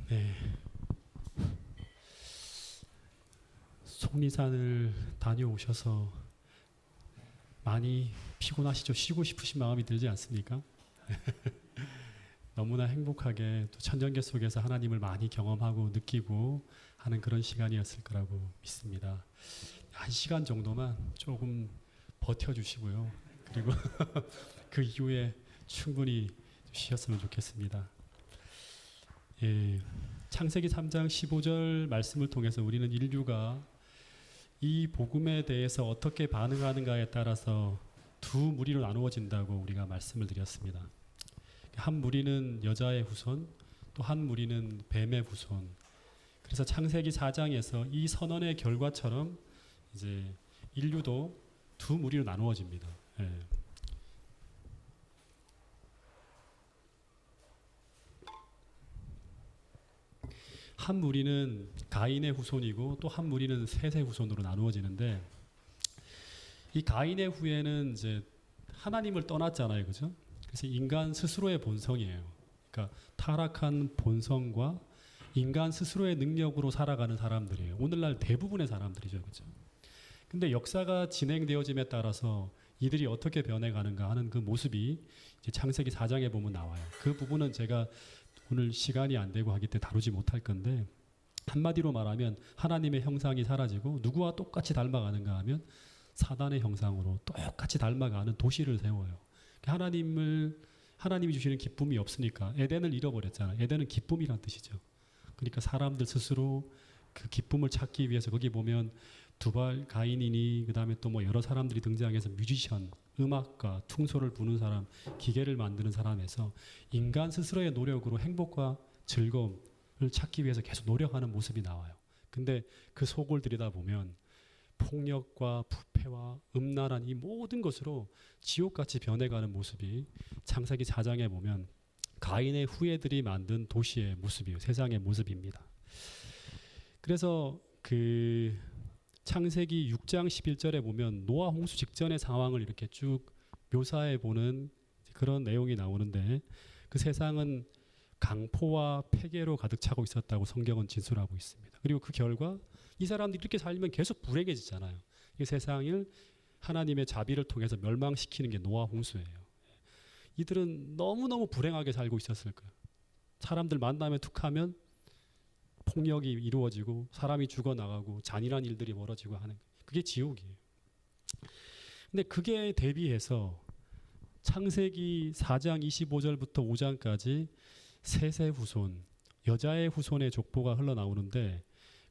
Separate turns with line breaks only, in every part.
네, 속리산을 다녀오셔서 많이 피곤하시죠? 쉬고 싶으신 마음이 들지 않습니까? 너무나 행복하게 또 천정계 속에서 하나님을 많이 경험하고 느끼고 하는 그런 시간이었을 거라고 믿습니다. 1시간 정도만 조금 버텨주시고요. 그리고 그 이후에 충분히 쉬었으면 좋겠습니다. 예, 창세기 3장 15절 말씀을 통해서 우리는 인류가 이 복음에 대해서 어떻게 반응하는가에 따라서 두 무리로 나누어진다고 우리가 말씀을 드렸습니다. 한 무리는 여자의 후손, 또 한 무리는 뱀의 후손. 그래서 창세기 4장에서 이 선언의 결과처럼 이제 인류도 두 무리로 나누어집니다. 예. 한 무리는 가인의 후손이고 또 한 무리는 셋의 후손으로 나누어지는데, 이 가인의 후예는 이제 하나님을 떠났잖아요, 그죠? 그래서 인간 스스로의 본성이에요. 그러니까 타락한 본성과 인간 스스로의 능력으로 살아가는 사람들이에요. 오늘날 대부분의 사람들이죠, 그죠? 근데 역사가 진행되어짐에 따라서 이들이 어떻게 변해가는가 하는 그 모습이 이제 창세기 4장에 보면 나와요. 그 부분은 제가 오늘 시간이 안 되고 하기 때문에 다루지 못할 건데, 한마디로 말하면 하나님의 형상이 사라지고 누구와 똑같이 닮아가는가 하면 사단의 형상으로 똑같이 닮아가는 도시를 세워요. 하나님이 주시는 기쁨이 없으니까 에덴을 잃어버렸잖아요. 에덴은 기쁨이란 뜻이죠. 그러니까 사람들 스스로 그 기쁨을 찾기 위해서, 거기 보면 두발 가인이니 그다음에 또 뭐 여러 사람들이 등장해서 뮤지션, 음악가, 퉁소를 부는 사람, 기계를 만드는 사람에서 인간 스스로의 노력으로 행복과 즐거움을 찾기 위해서 계속 노력하는 모습이 나와요. 근데 그 속을 들여다보면 폭력과 부패와 음란한 이 모든 것으로 지옥같이 변해가는 모습이 창세기 4장에 보면 가인의 후예들이 만든 도시의 모습이에요. 세상의 모습입니다. 그래서 그 창세기 6장 11절에 보면 노아 홍수 직전의 상황을 이렇게 쭉 묘사해 보는 그런 내용이 나오는데, 그 세상은 강포와 폐괴로 가득 차고 있었다고 성경은 진술하고 있습니다. 그리고 그 결과 이 사람들이 이렇게 살면 계속 불행해지잖아요. 이 세상을 하나님의 자비를 통해서 멸망시키는 게 노아 홍수예요. 이들은 너무너무 불행하게 살고 있었을 거예요. 사람들 만나면 툭하면 폭력이 이루어지고 사람이 죽어나가고 잔인한 일들이 벌어지고 하는, 그게 지옥이에요. 근데 그게 대비해서 창세기 4장 25절부터 5장까지 셋의 후손, 여자의 후손의 족보가 흘러나오는데,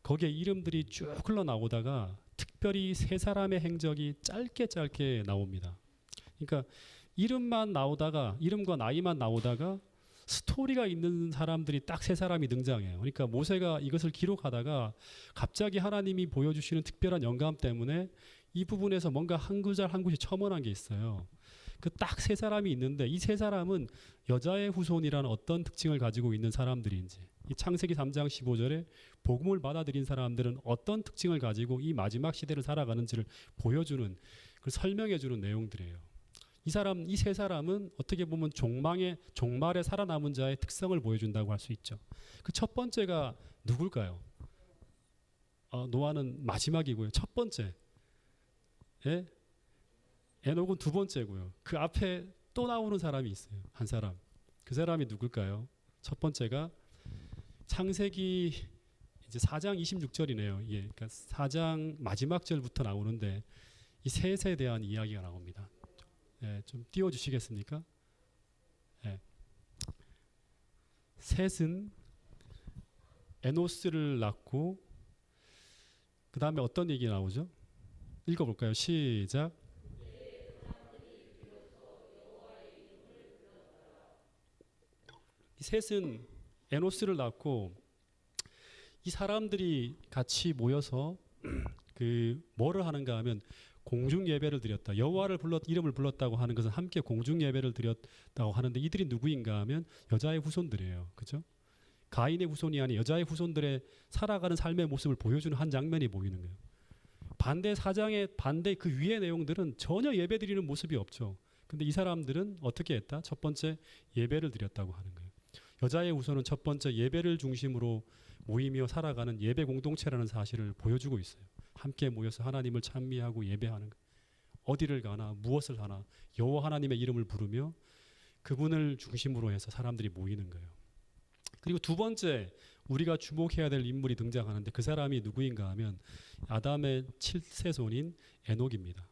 거기에 이름들이 쭉 흘러나오다가 특별히 세 사람의 행적이 짧게 나옵니다. 그러니까 이름과 나이만 나오다가 스토리가 있는 사람들이 딱 세 사람이 등장해요. 그러니까 모세가 이것을 기록하다가 갑자기 하나님이 보여주시는 특별한 영감 때문에 이 부분에서 뭔가 한 구절 한 구절 첨언한 게 있어요. 그 딱 세 사람이 있는데, 이 세 사람은 여자의 후손이라는 어떤 특징을 가지고 있는 사람들인지, 이 창세기 3장 15절에 복음을 받아들인 사람들은 어떤 특징을 가지고 이 마지막 시대를 살아가는지를 보여주는, 그걸 설명해주는 내용들이에요. 이 세 사람은 어떻게 보면 종말에 살아남은 자의 특성을 보여준다고 할 수 있죠. 그 첫 번째가 누굴까요? 노아는 마지막이고요. 첫 번째. 예? 에녹은 두 번째고요. 그 앞에 또 나오는 사람이 있어요. 한 사람. 그 사람이 누굴까요? 첫 번째가 창세기 이제 4장 26절이네요. 예, 그러니까 4장 마지막 절부터 나오는데 이 셋에 대한 이야기가 나옵니다. 예, 좀 띄워주시겠습니까? 예. 셋은 에노스를 낳고 그 다음에 어떤 얘기 나오죠? 읽어볼까요? 시작. 이 셋은 에노스를 낳고, 이 사람들이 같이 모여서 그 뭐를 하는가 하면 공중 예배를 드렸다. 여호와를 이름을 불렀다고 하는 것은 함께 공중 예배를 드렸다고 하는데, 이들이 누구인가 하면 여자의 후손들이에요. 그죠? 가인의 후손이 아닌 여자의 후손들의 살아가는 삶의 모습을 보여주는 한 장면이 보이는 거예요. 반대 그 위의 내용들은 전혀 예배 드리는 모습이 없죠. 근데 이 사람들은 어떻게 했다? 첫 번째, 예배를 드렸다고 하는 거예요. 여자의 후손은 첫 번째 예배를 중심으로 모이며 살아가는 예배 공동체라는 사실을 보여주고 있어요. 함께 모여서 하나님을 찬미하고 예배하는 것. 어디를 가나 무엇을 하나 여호와 하나님의 이름을 부르며 그분을 중심으로 해서 사람들이 모이는 거예요. 그리고 두 번째 우리가 주목해야 될 인물이 등장하는데 그 사람이 누구인가 하면 아담의 7세손인 에녹입니다.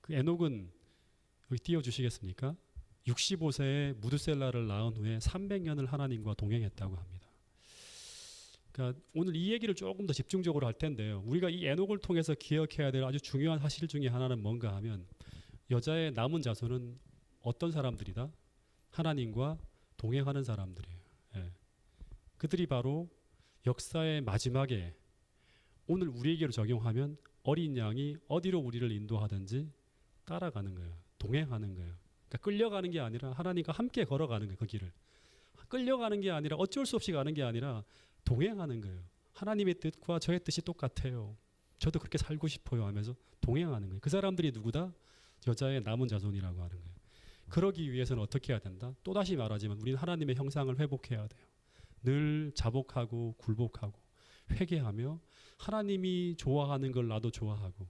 그 에녹은 여기 띄워주시겠습니까? 65세에 무드셀라를 낳은 후에 300년을 하나님과 동행했다고 합니다. 그러니까 오늘 이 얘기를 조금 더 집중적으로 할 텐데요. 우리가 이 에녹을 통해서 기억해야 될 아주 중요한 사실 중에 하나는 뭔가 하면 여자의 남은 자손은 어떤 사람들이다? 하나님과 동행하는 사람들이에요. 예. 그들이 바로 역사의 마지막에 오늘 우리에게로 적용하면 어린 양이 어디로 우리를 인도하든지 따라가는 거예요. 동행하는 거예요. 그러니까 끌려가는 게 아니라 하나님과 함께 걸어가는 거예요. 그 길을. 끌려가는 게 아니라 어쩔 수 없이 가는 게 아니라 동행하는 거예요. 하나님의 뜻과 저의 뜻이 똑같아요. 저도 그렇게 살고 싶어요 하면서 동행하는 거예요. 그 사람들이 누구다? 여자의 남은 자손이라고 하는 거예요. 그러기 위해서는 어떻게 해야 된다? 또다시 말하지만 우리는 하나님의 형상을 회복해야 돼요. 늘 자복하고 굴복하고 회개하며 하나님이 좋아하는 걸 나도 좋아하고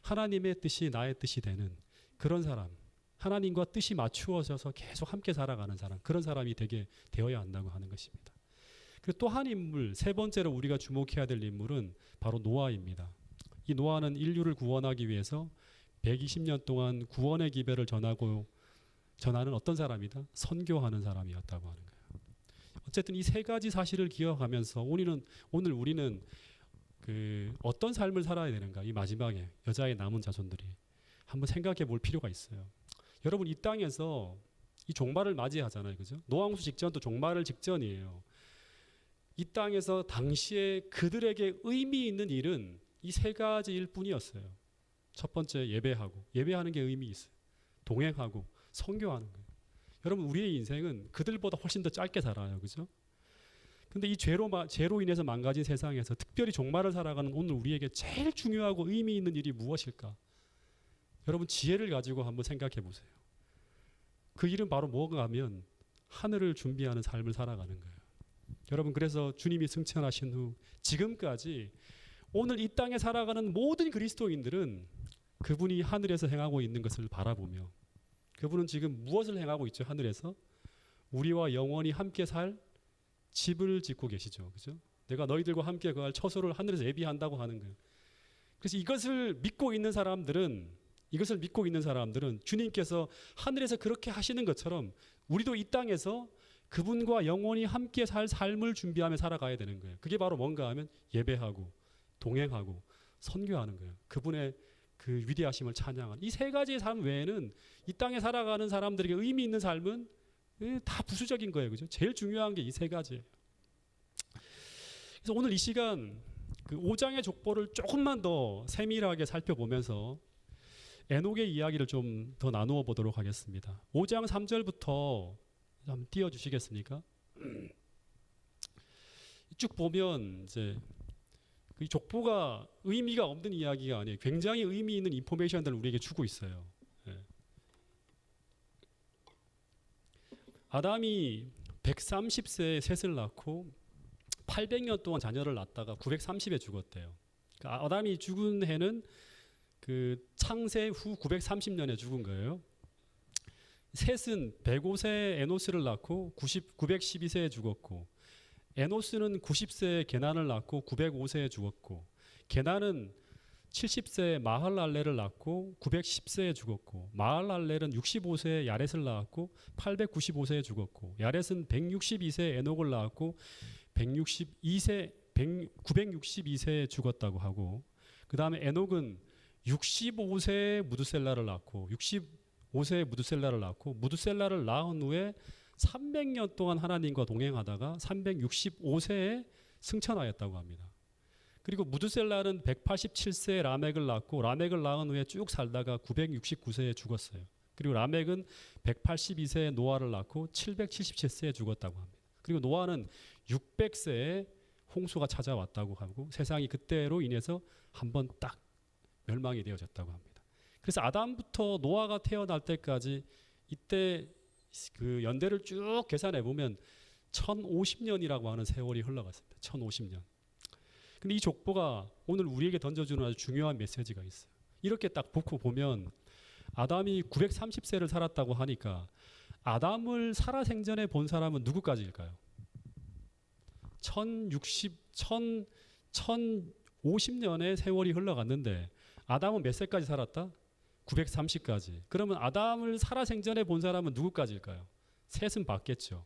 하나님의 뜻이 나의 뜻이 되는 그런 사람, 하나님과 뜻이 맞추어져서 계속 함께 살아가는 사람, 그런 사람이 되어야 한다고 하는 것입니다. 그리고 또 한 인물, 세 번째로 우리가 주목해야 될 인물은 바로 노아입니다. 이 노아는 인류를 구원하기 위해서 120년 동안 구원의 기별을 전하는 어떤 사람이다? 선교하는 사람이었다고 하는 거예요. 어쨌든 이 세 가지 사실을 기억하면서 오늘 우리는 그 어떤 삶을 살아야 되는가? 이 마지막에 여자의 남은 자손들이 한번 생각해 볼 필요가 있어요. 여러분 이 땅에서 이 종말을 맞이하잖아요, 그죠? 노아홍수 직전도 종말을 직전이에요. 이 땅에서 당시에 그들에게 의미 있는 일은 이 세 가지일 뿐이었어요. 첫 번째 예배하는 게 의미 있어요. 동행하고 선교하는 거예요. 여러분 우리의 인생은 그들보다 훨씬 더 짧게 살아요, 그죠? 근데 이 죄로 인해서 망가진 세상에서 특별히 종말을 살아가는 오늘 우리에게 제일 중요하고 의미 있는 일이 무엇일까? 여러분 지혜를 가지고 한번 생각해 보세요. 그 일은 바로 뭐가 하면 하늘을 준비하는 삶을 살아가는 거예요. 여러분 그래서 주님이 승천하신 후 지금까지 오늘 이 땅에 살아가는 모든 그리스도인들은 그분이 하늘에서 행하고 있는 것을 바라보며 그분은 지금 무엇을 행하고 있죠? 하늘에서 우리와 영원히 함께 살 집을 짓고 계시죠. 그죠? 내가 너희들과 함께 거할 처소를 하늘에서 예비한다고 하는 거예요. 그래서 이것을 믿고 있는 사람들은 주님께서 하늘에서 그렇게 하시는 것처럼 우리도 이 땅에서 그분과 영원히 함께 살 삶을 준비하며 살아가야 되는 거예요. 그게 바로 뭔가 하면 예배하고 동행하고 선교하는 거예요. 그분의 그 위대하심을 찬양하는 이 세 가지의 삶 외에는 이 땅에 살아가는 사람들에게 의미 있는 삶은 다 부수적인 거예요. 그죠? 제일 중요한 게 이 세 가지예요. 그래서 오늘 이 시간 그 5장의 족보를 조금만 더 세밀하게 살펴보면서 에녹의 이야기를 좀 더 나누어 보도록 하겠습니다. 5장 3절부터 한번 띄워 주시겠습니까? 쭉 보면 이제 그 족보가 의미가 없는 이야기가 아니에요. 굉장히 의미 있는 인포메이션들을 우리에게 주고 있어요. 예. 아담이 130세에 셋을 낳고 800년 동안 자녀를 낳다가 930에 죽었대요. 그러니까 아담이 죽은 해는 그 창세 후 930년에 죽은 거예요. 셋은 105세에 에노스를 낳고 912세에 죽었고 에노스는 90세에 게난을 낳고 905세에 죽었고 게난은 70세에 마할랄렐을 낳고 910세에 죽었고 마할랄렐은 65세에 야렛을 낳았고 895세에 죽었고 야렛은 162세에 에녹을 낳았고 962세에 죽었다고 하고 그 다음에 에녹은 65세에 무드셀라를 낳고 무드셀라를 낳은 후에 300년 동안 하나님과 동행하다가 365세에 승천하였다고 합니다. 그리고 무드셀라는 187세에 라멕을 낳고 라멕을 낳은 후에 쭉 살다가 969세에 죽었어요. 그리고 라멕은 182세에 노아를 낳고 777세에 죽었다고 합니다. 그리고 노아는 600세에 홍수가 찾아왔다고 하고 세상이 그때로 인해서 한번 딱 멸망이 되어졌다고 합니다. 그래서 아담부터 노아가 태어날 때까지 이때 그 연대를 쭉 계산해 보면 1050년이라고 하는 세월이 흘러갔습니다. 1050년. 근데 이 족보가 오늘 우리에게 던져주는 아주 중요한 메시지가 있어요. 이렇게 딱 놓고 보면 아담이 930세를 살았다고 하니까 아담을 살아생전에 본 사람은 누구까지일까요? 1050년의 세월이 흘러갔는데 아담은 몇 세까지 살았다? 930까지. 그러면 아담을 살아생전에 본 사람은 누구까지일까요? 셋은 봤겠죠.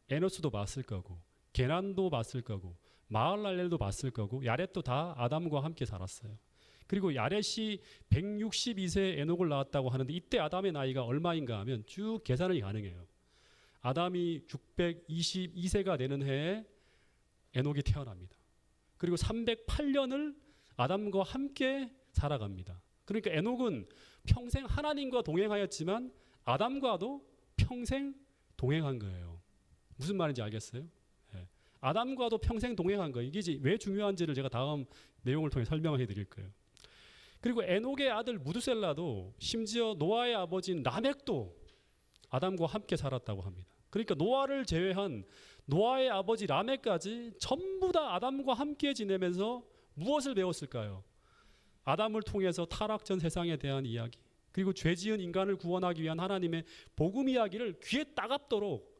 에노스도 봤을 거고, 게난도 봤을 거고, 마할랄렐도 봤을 거고, 야렛도 다 아담과 함께 살았어요. 그리고 야렛이 162세 에녹을 낳았다고 하는데 이때 아담의 나이가 얼마인가 하면 쭉 계산이 가능해요. 아담이 622세가 되는 해에 에녹이 태어납니다. 그리고 308년을 아담과 함께 살아갑니다. 그러니까 에녹은 평생 하나님과 동행하였지만 아담과도 평생 동행한 거예요. 무슨 말인지 알겠어요? 네. 아담과도 평생 동행한 거예요. 이게 왜 중요한지를 제가 다음 내용을 통해 설명을 해드릴 거예요. 그리고 에녹의 아들 무두셀라도 심지어 노아의 아버지인 라멕도 아담과 함께 살았다고 합니다. 그러니까 노아를 제외한 노아의 아버지 라멕까지 전부 다 아담과 함께 지내면서 무엇을 배웠을까요? 아담을 통해서 타락전 세상에 대한 이야기, 그리고 죄지은 인간을 구원하기 위한 하나님의 복음 이야기를 귀에 따갑도록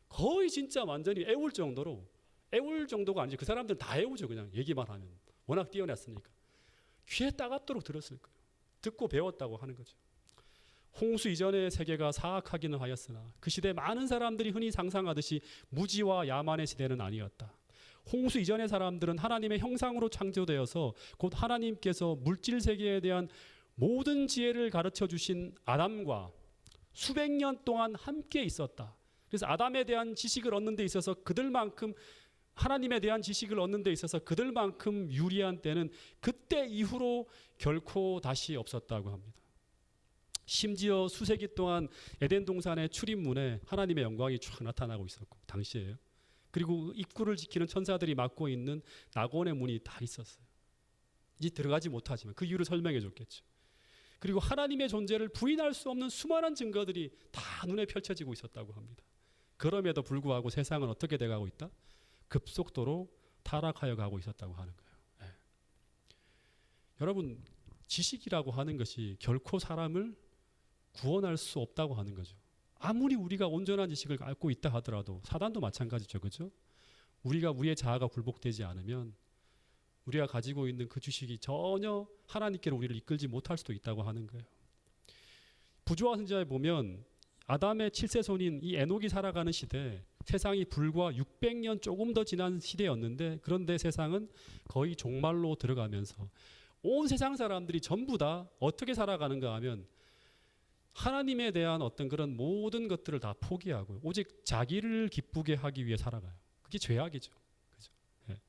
거의 진짜 완전히 애울 정도로, 애울 정도가 아니지 그 사람들은 다 애우죠. 그냥 얘기만 하면 워낙 뛰어났으니까 귀에 따갑도록 들었을 거예요. 듣고 배웠다고 하는 거죠. 홍수 이전의 세계가 사악하기는 하였으나 그 시대 많은 사람들이 흔히 상상하듯이 무지와 야만의 시대는 아니었다. 홍수 이전의 사람들은 하나님의 형상으로 창조되어서 곧 하나님께서 물질 세계에 대한 모든 지혜를 가르쳐 주신 아담과 수백 년 동안 함께 있었다. 그래서 아담에 대한 지식을 얻는 데 있어서 그들만큼, 하나님에 대한 지식을 얻는 데 있어서 그들만큼 유리한 때는 그때 이후로 결코 다시 없었다고 합니다. 심지어 수세기 동안 에덴 동산의 출입문에 하나님의 영광이 쫙 나타나고 있었고 당시에요. 그리고 입구를 지키는 천사들이 막고 있는 낙원의 문이 다 있었어요. 이제 들어가지 못하지만 그 이유를 설명해 줬겠죠. 그리고 하나님의 존재를 부인할 수 없는 수많은 증거들이 다 눈에 펼쳐지고 있었다고 합니다. 그럼에도 불구하고 세상은 어떻게 돼가고 있다? 급속도로 타락하여 가고 있었다고 하는 거예요. 네. 여러분, 지식이라고 하는 것이 결코 사람을 구원할 수 없다고 하는 거죠. 아무리 우리가 온전한 지식을 갖고 있다 하더라도 사단도 마찬가지죠. 그렇죠? 우리가 우리의 자아가 굴복되지 않으면 우리가 가지고 있는 그 지식이 전혀 하나님께로 우리를 이끌지 못할 수도 있다고 하는 거예요. 부조화 선지자에 보면 아담의 7세손인 이 에녹이 살아가는 시대, 세상이 불과 600년 조금 더 지난 시대였는데 그런데 세상은 거의 종말로 들어가면서 온 세상 사람들이 전부 다 어떻게 살아가는가 하면 하나님에 대한 어떤 그런 모든 것들을 다 포기하고 오직 자기를 기쁘게 하기 위해 살아가요. 그게 죄악이죠. 그죠? 네.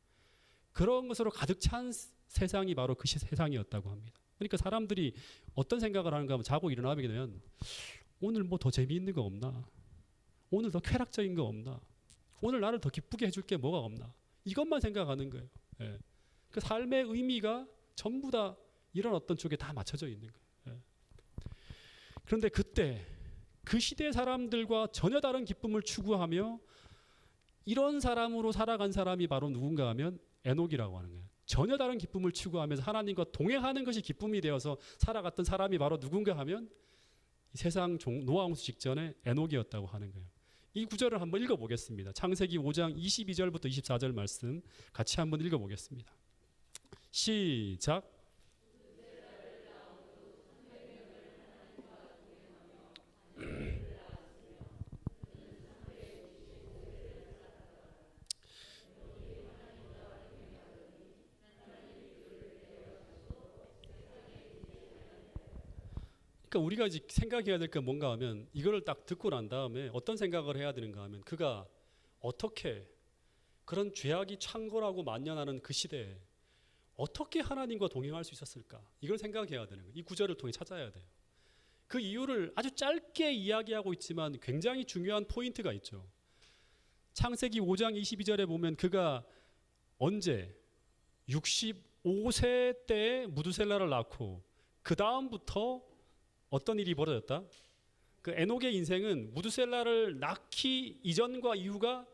그런 것으로 가득 찬 세상이 바로 그 세상이었다고 합니다. 그러니까 사람들이 어떤 생각을 하는가 하면 자고 일어나게 되면 오늘 뭐 더 재미있는 거 없나? 오늘 더 쾌락적인 거 없나? 오늘 나를 더 기쁘게 해줄 게 뭐가 없나? 이것만 생각하는 거예요. 예. 그 삶의 의미가 전부 다 이런 어떤 쪽에 다 맞춰져 있는 거예요. 예. 그런데 그때 그 시대 사람들과 전혀 다른 기쁨을 추구하며 이런 사람으로 살아간 사람이 바로 누군가 하면 에녹이라고 하는 거예요. 전혀 다른 기쁨을 추구하면서 하나님과 동행하는 것이 기쁨이 되어서 살아갔던 사람이 바로 누군가 하면 세상 노아 홍수 직전에 에녹이었다고 하는 거예요. 이 구절을 한번 읽어보겠습니다. 창세기 5장 22절부터 24절 말씀 같이 한번 읽어보겠습니다. 시작. 그러니까 우리가 이제 생각해야 될 게 뭔가 하면 이거를 딱 듣고 난 다음에 어떤 생각을 해야 되는가 하면 그가 어떻게 그런 죄악이 창궐하고 만연하는 그 시대에 어떻게 하나님과 동행할 수 있었을까? 이걸 생각해야 되는 거예요. 이 구절을 통해 찾아야 돼요. 그 이유를 아주 짧게 이야기하고 있지만 굉장히 중요한 포인트가 있죠. 창세기 5장 22절에 보면 그가 언제 65세 때에 무두셀라를 낳고 그 다음부터 어떤 일이 벌어졌다? 그 에녹의 인생은 무두셀라를 낳기 이전과 이후가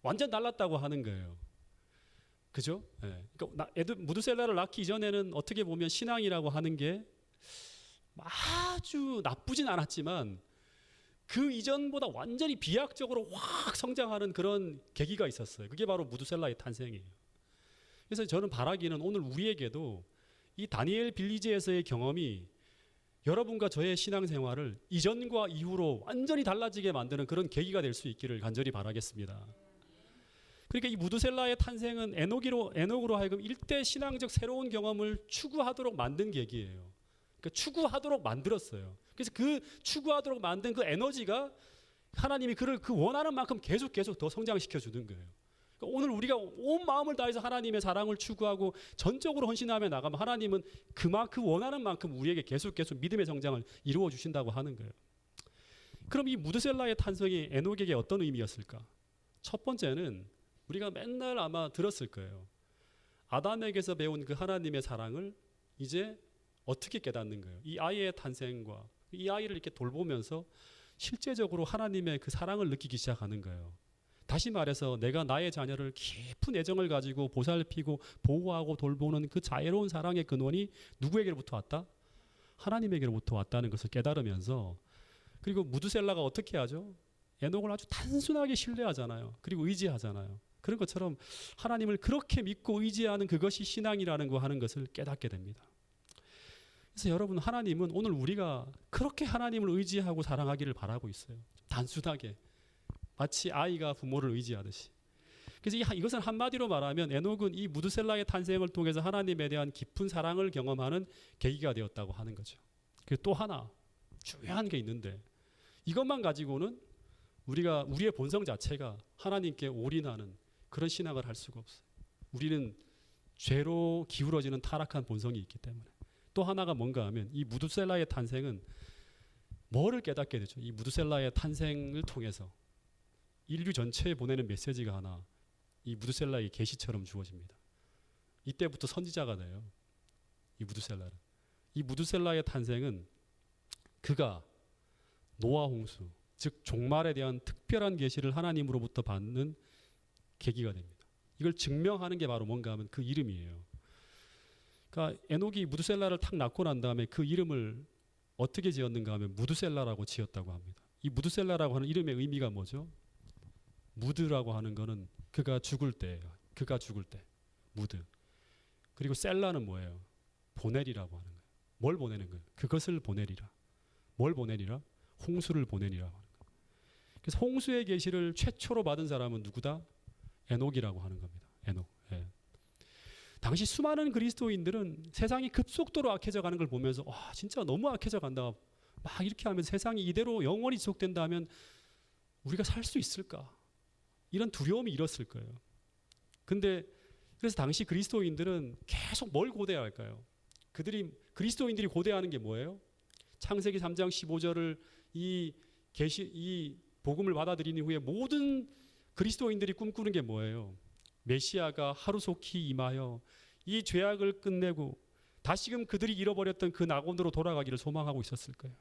완전 달랐다고 하는 거예요. 그죠? 예. 그러니까 무드셀라를 낳기 이전에는 어떻게 보면 신앙이라고 하는 게 아주 나쁘진 않았지만 그 이전보다 완전히 비약적으로 확 성장하는 그런 계기가 있었어요. 그게 바로 무드셀라의 탄생이에요. 그래서 저는 바라기는 오늘 우리에게도 이 다니엘 빌리지에서의 경험이 여러분과 저의 신앙생활을 이전과 이후로 완전히 달라지게 만드는 그런 계기가 될 수 있기를 간절히 바라겠습니다. 그러니까 이 무드셀라의 탄생은 에녹으로 하여금 일대 신앙적 새로운 경험을 추구하도록 만든 계기예요. 그러니까 추구하도록 만들었어요. 그래서 그 추구하도록 만든 그 에너지가 하나님이 그를 그 원하는 만큼 계속 더 성장시켜 주는 거예요. 그러니까 오늘 우리가 온 마음을 다해서 하나님의 사랑을 추구하고 전적으로 헌신하며 나가면 하나님은 그 원하는 만큼 우리에게 계속 믿음의 성장을 이루어 주신다고 하는 거예요. 그럼 이 무드셀라의 탄생이 에녹에게 어떤 의미였을까? 첫 번째는 우리가 맨날 아마 들었을 거예요. 아담에게서 배운 그 하나님의 사랑을 이제 어떻게 깨닫는 거예요? 이 아이의 탄생과 이 아이를 이렇게 돌보면서 실제적으로 하나님의 그 사랑을 느끼기 시작하는 거예요. 다시 말해서 내가 나의 자녀를 깊은 애정을 가지고 보살피고 보호하고 돌보는 그 자애로운 사랑의 근원이 누구에게로부터 왔다? 하나님에게로부터 왔다는 것을 깨달으면서, 그리고 무드셀라가 어떻게 하죠? 에녹을 아주 단순하게 신뢰하잖아요. 그리고 의지하잖아요. 그런 것처럼 하나님을 그렇게 믿고 의지하는 그것이 신앙이라는 거 하는 것을 깨닫게 됩니다. 그래서 여러분, 하나님은 오늘 우리가 그렇게 하나님을 의지하고 사랑하기를 바라고 있어요. 단순하게 마치 아이가 부모를 의지하듯이. 그래서 이것은 한마디로 말하면 에녹은 이 무드셀라의 탄생을 통해서 하나님에 대한 깊은 사랑을 경험하는 계기가 되었다고 하는 거죠. 그리고 또 하나 중요한 게 있는데, 이것만 가지고는 우리의 본성 자체가 하나님께 올인하는 그런 신앙을 할 수가 없어요. 우리는 죄로 기울어지는 타락한 본성이 있기 때문에. 또 하나가 뭔가 하면 이 무드셀라의 탄생은 뭐를 깨닫게 되죠? 이 무드셀라의 탄생을 통해서 인류 전체에 보내는 메시지가 하나, 이 무드셀라의 계시처럼 주어집니다. 이때부터 선지자가 돼요. 이 무드셀라의 탄생은 그가 노아 홍수, 즉 종말에 대한 특별한 계시를 하나님으로부터 받는 계기가 됩니다. 이걸 증명하는 게 바로 뭔가 하면 그 이름이에요. 그러니까 에녹이 무드셀라를 탁 낳고 난 다음에 그 이름을 어떻게 지었는가 하면 무드셀라라고 지었다고 합니다. 이 무드셀라라고 하는 이름의 의미가 뭐죠? 무드라고 하는 거는 그가 죽을 때예요. 그가 죽을 때. 무드. 그리고 셀라는 뭐예요? 보내리라고 하는 거예요. 뭘 보내는 거예요? 그것을 보내리라. 뭘 보내리라? 홍수를 보내리라고 하는 거예요. 그래서 홍수의 계시를 최초로 받은 사람은 누구다? 에녹이라고 하는 겁니다. 에녹. 예. 당시 수많은 그리스도인들은 세상이 급속도로 악해져 가는 걸 보면서 와, 진짜 너무 악해져 간다. 막 이렇게 하면 세상이 이대로 영원히 지속된다면 우리가 살 수 있을까? 이런 두려움이 일었을 거예요. 근데 그래서 당시 그리스도인들은 계속 뭘 고대할까요? 그리스도인들이 고대하는 게 뭐예요? 창세기 3장 15절을 이 복음을 받아들인 후에 모든 그리스도인들이 꿈꾸는 게 뭐예요? 메시아가 하루속히 임하여 이 죄악을 끝내고 다시금 그들이 잃어버렸던 그 낙원으로 돌아가기를 소망하고 있었을 거예요.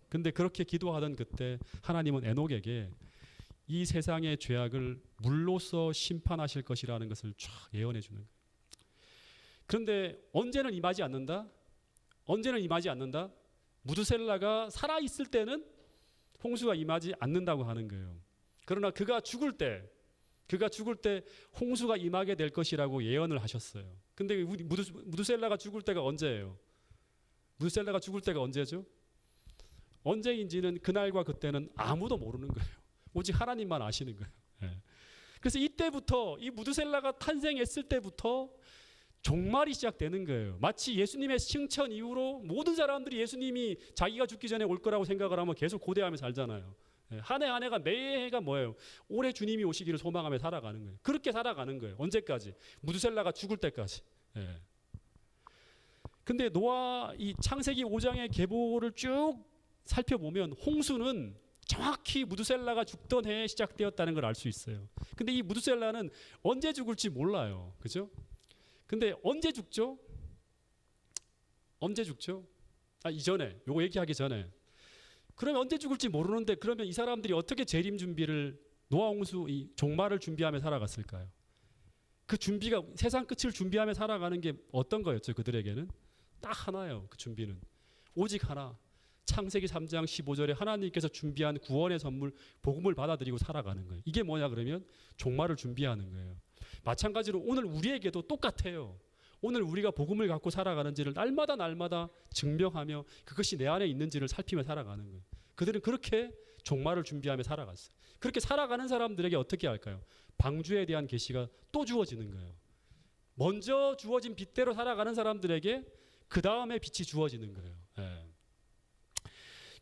근데 그렇게 기도하던 그때 하나님은 에녹에게 이 세상의 죄악을 물로써 심판하실 것이라는 것을 쫙 예언해 주는 거예요. 그런데 언제는 임하지 않는다? 무드셀라가 살아있을 때는 홍수가 임하지 않는다고 하는 거예요. 그러나 그가 죽을 때 홍수가 임하게 될 것이라고 예언을 하셨어요. 근데 무드셀라가 죽을 때가 언제예요? 무드셀라가 죽을 때가 언제죠? 언제인지는 그날과 그때는 아무도 모르는 거예요. 오직 하나님만 아시는 거예요. 예. 그래서 이때부터 이 무드셀라가 탄생했을 때부터 종말이 시작되는 거예요. 마치 예수님의 승천 이후로 모든 사람들이 예수님이 자기가 죽기 전에 올 거라고 생각을 하면 계속 고대하며 살잖아요. 한 해 한 해가 매해가 뭐예요? 올해 주님이 오시기를 소망하며 살아가는 거예요. 그렇게 살아가는 거예요. 언제까지? 무드셀라가 죽을 때까지. 예. 근데 이 창세기 5장의 계보를 쭉 살펴보면 홍수는 정확히 무드셀라가 죽던 해에 시작되었다는 걸 알 수 있어요. 근데 이 무드셀라는 언제 죽을지 몰라요. 그죠? 근데 언제 죽죠? 이전에, 요거 얘기하기 전에. 그러면 언제 죽을지 모르는데 그러면 이 사람들이 어떻게 재림 준비를 노아 홍수 이 종말을 준비하며 살아갔을까요? 그 준비가 세상 끝을 준비하며 살아가는 게 어떤 거였죠? 그들에게는 딱 하나예요. 그 준비는 오직 하나. 창세기 3장 15절에 하나님께서 준비한 구원의 선물 복음을 받아들이고 살아가는 거예요. 이게 뭐냐 그러면 종말을 준비하는 거예요. 마찬가지로 오늘 우리에게도 똑같아요. 오늘 우리가 복음을 갖고 살아가는지를 날마다 증명하며 그것이 내 안에 있는지를 살피며 살아가는 거예요. 그들은 그렇게 종말을 준비하며 살아갔어요. 그렇게 살아가는 사람들에게 어떻게 할까요? 방주에 대한 계시가 또 주어지는 거예요. 먼저 주어진 빛대로 살아가는 사람들에게 그 다음에 빛이 주어지는 거예요. 예.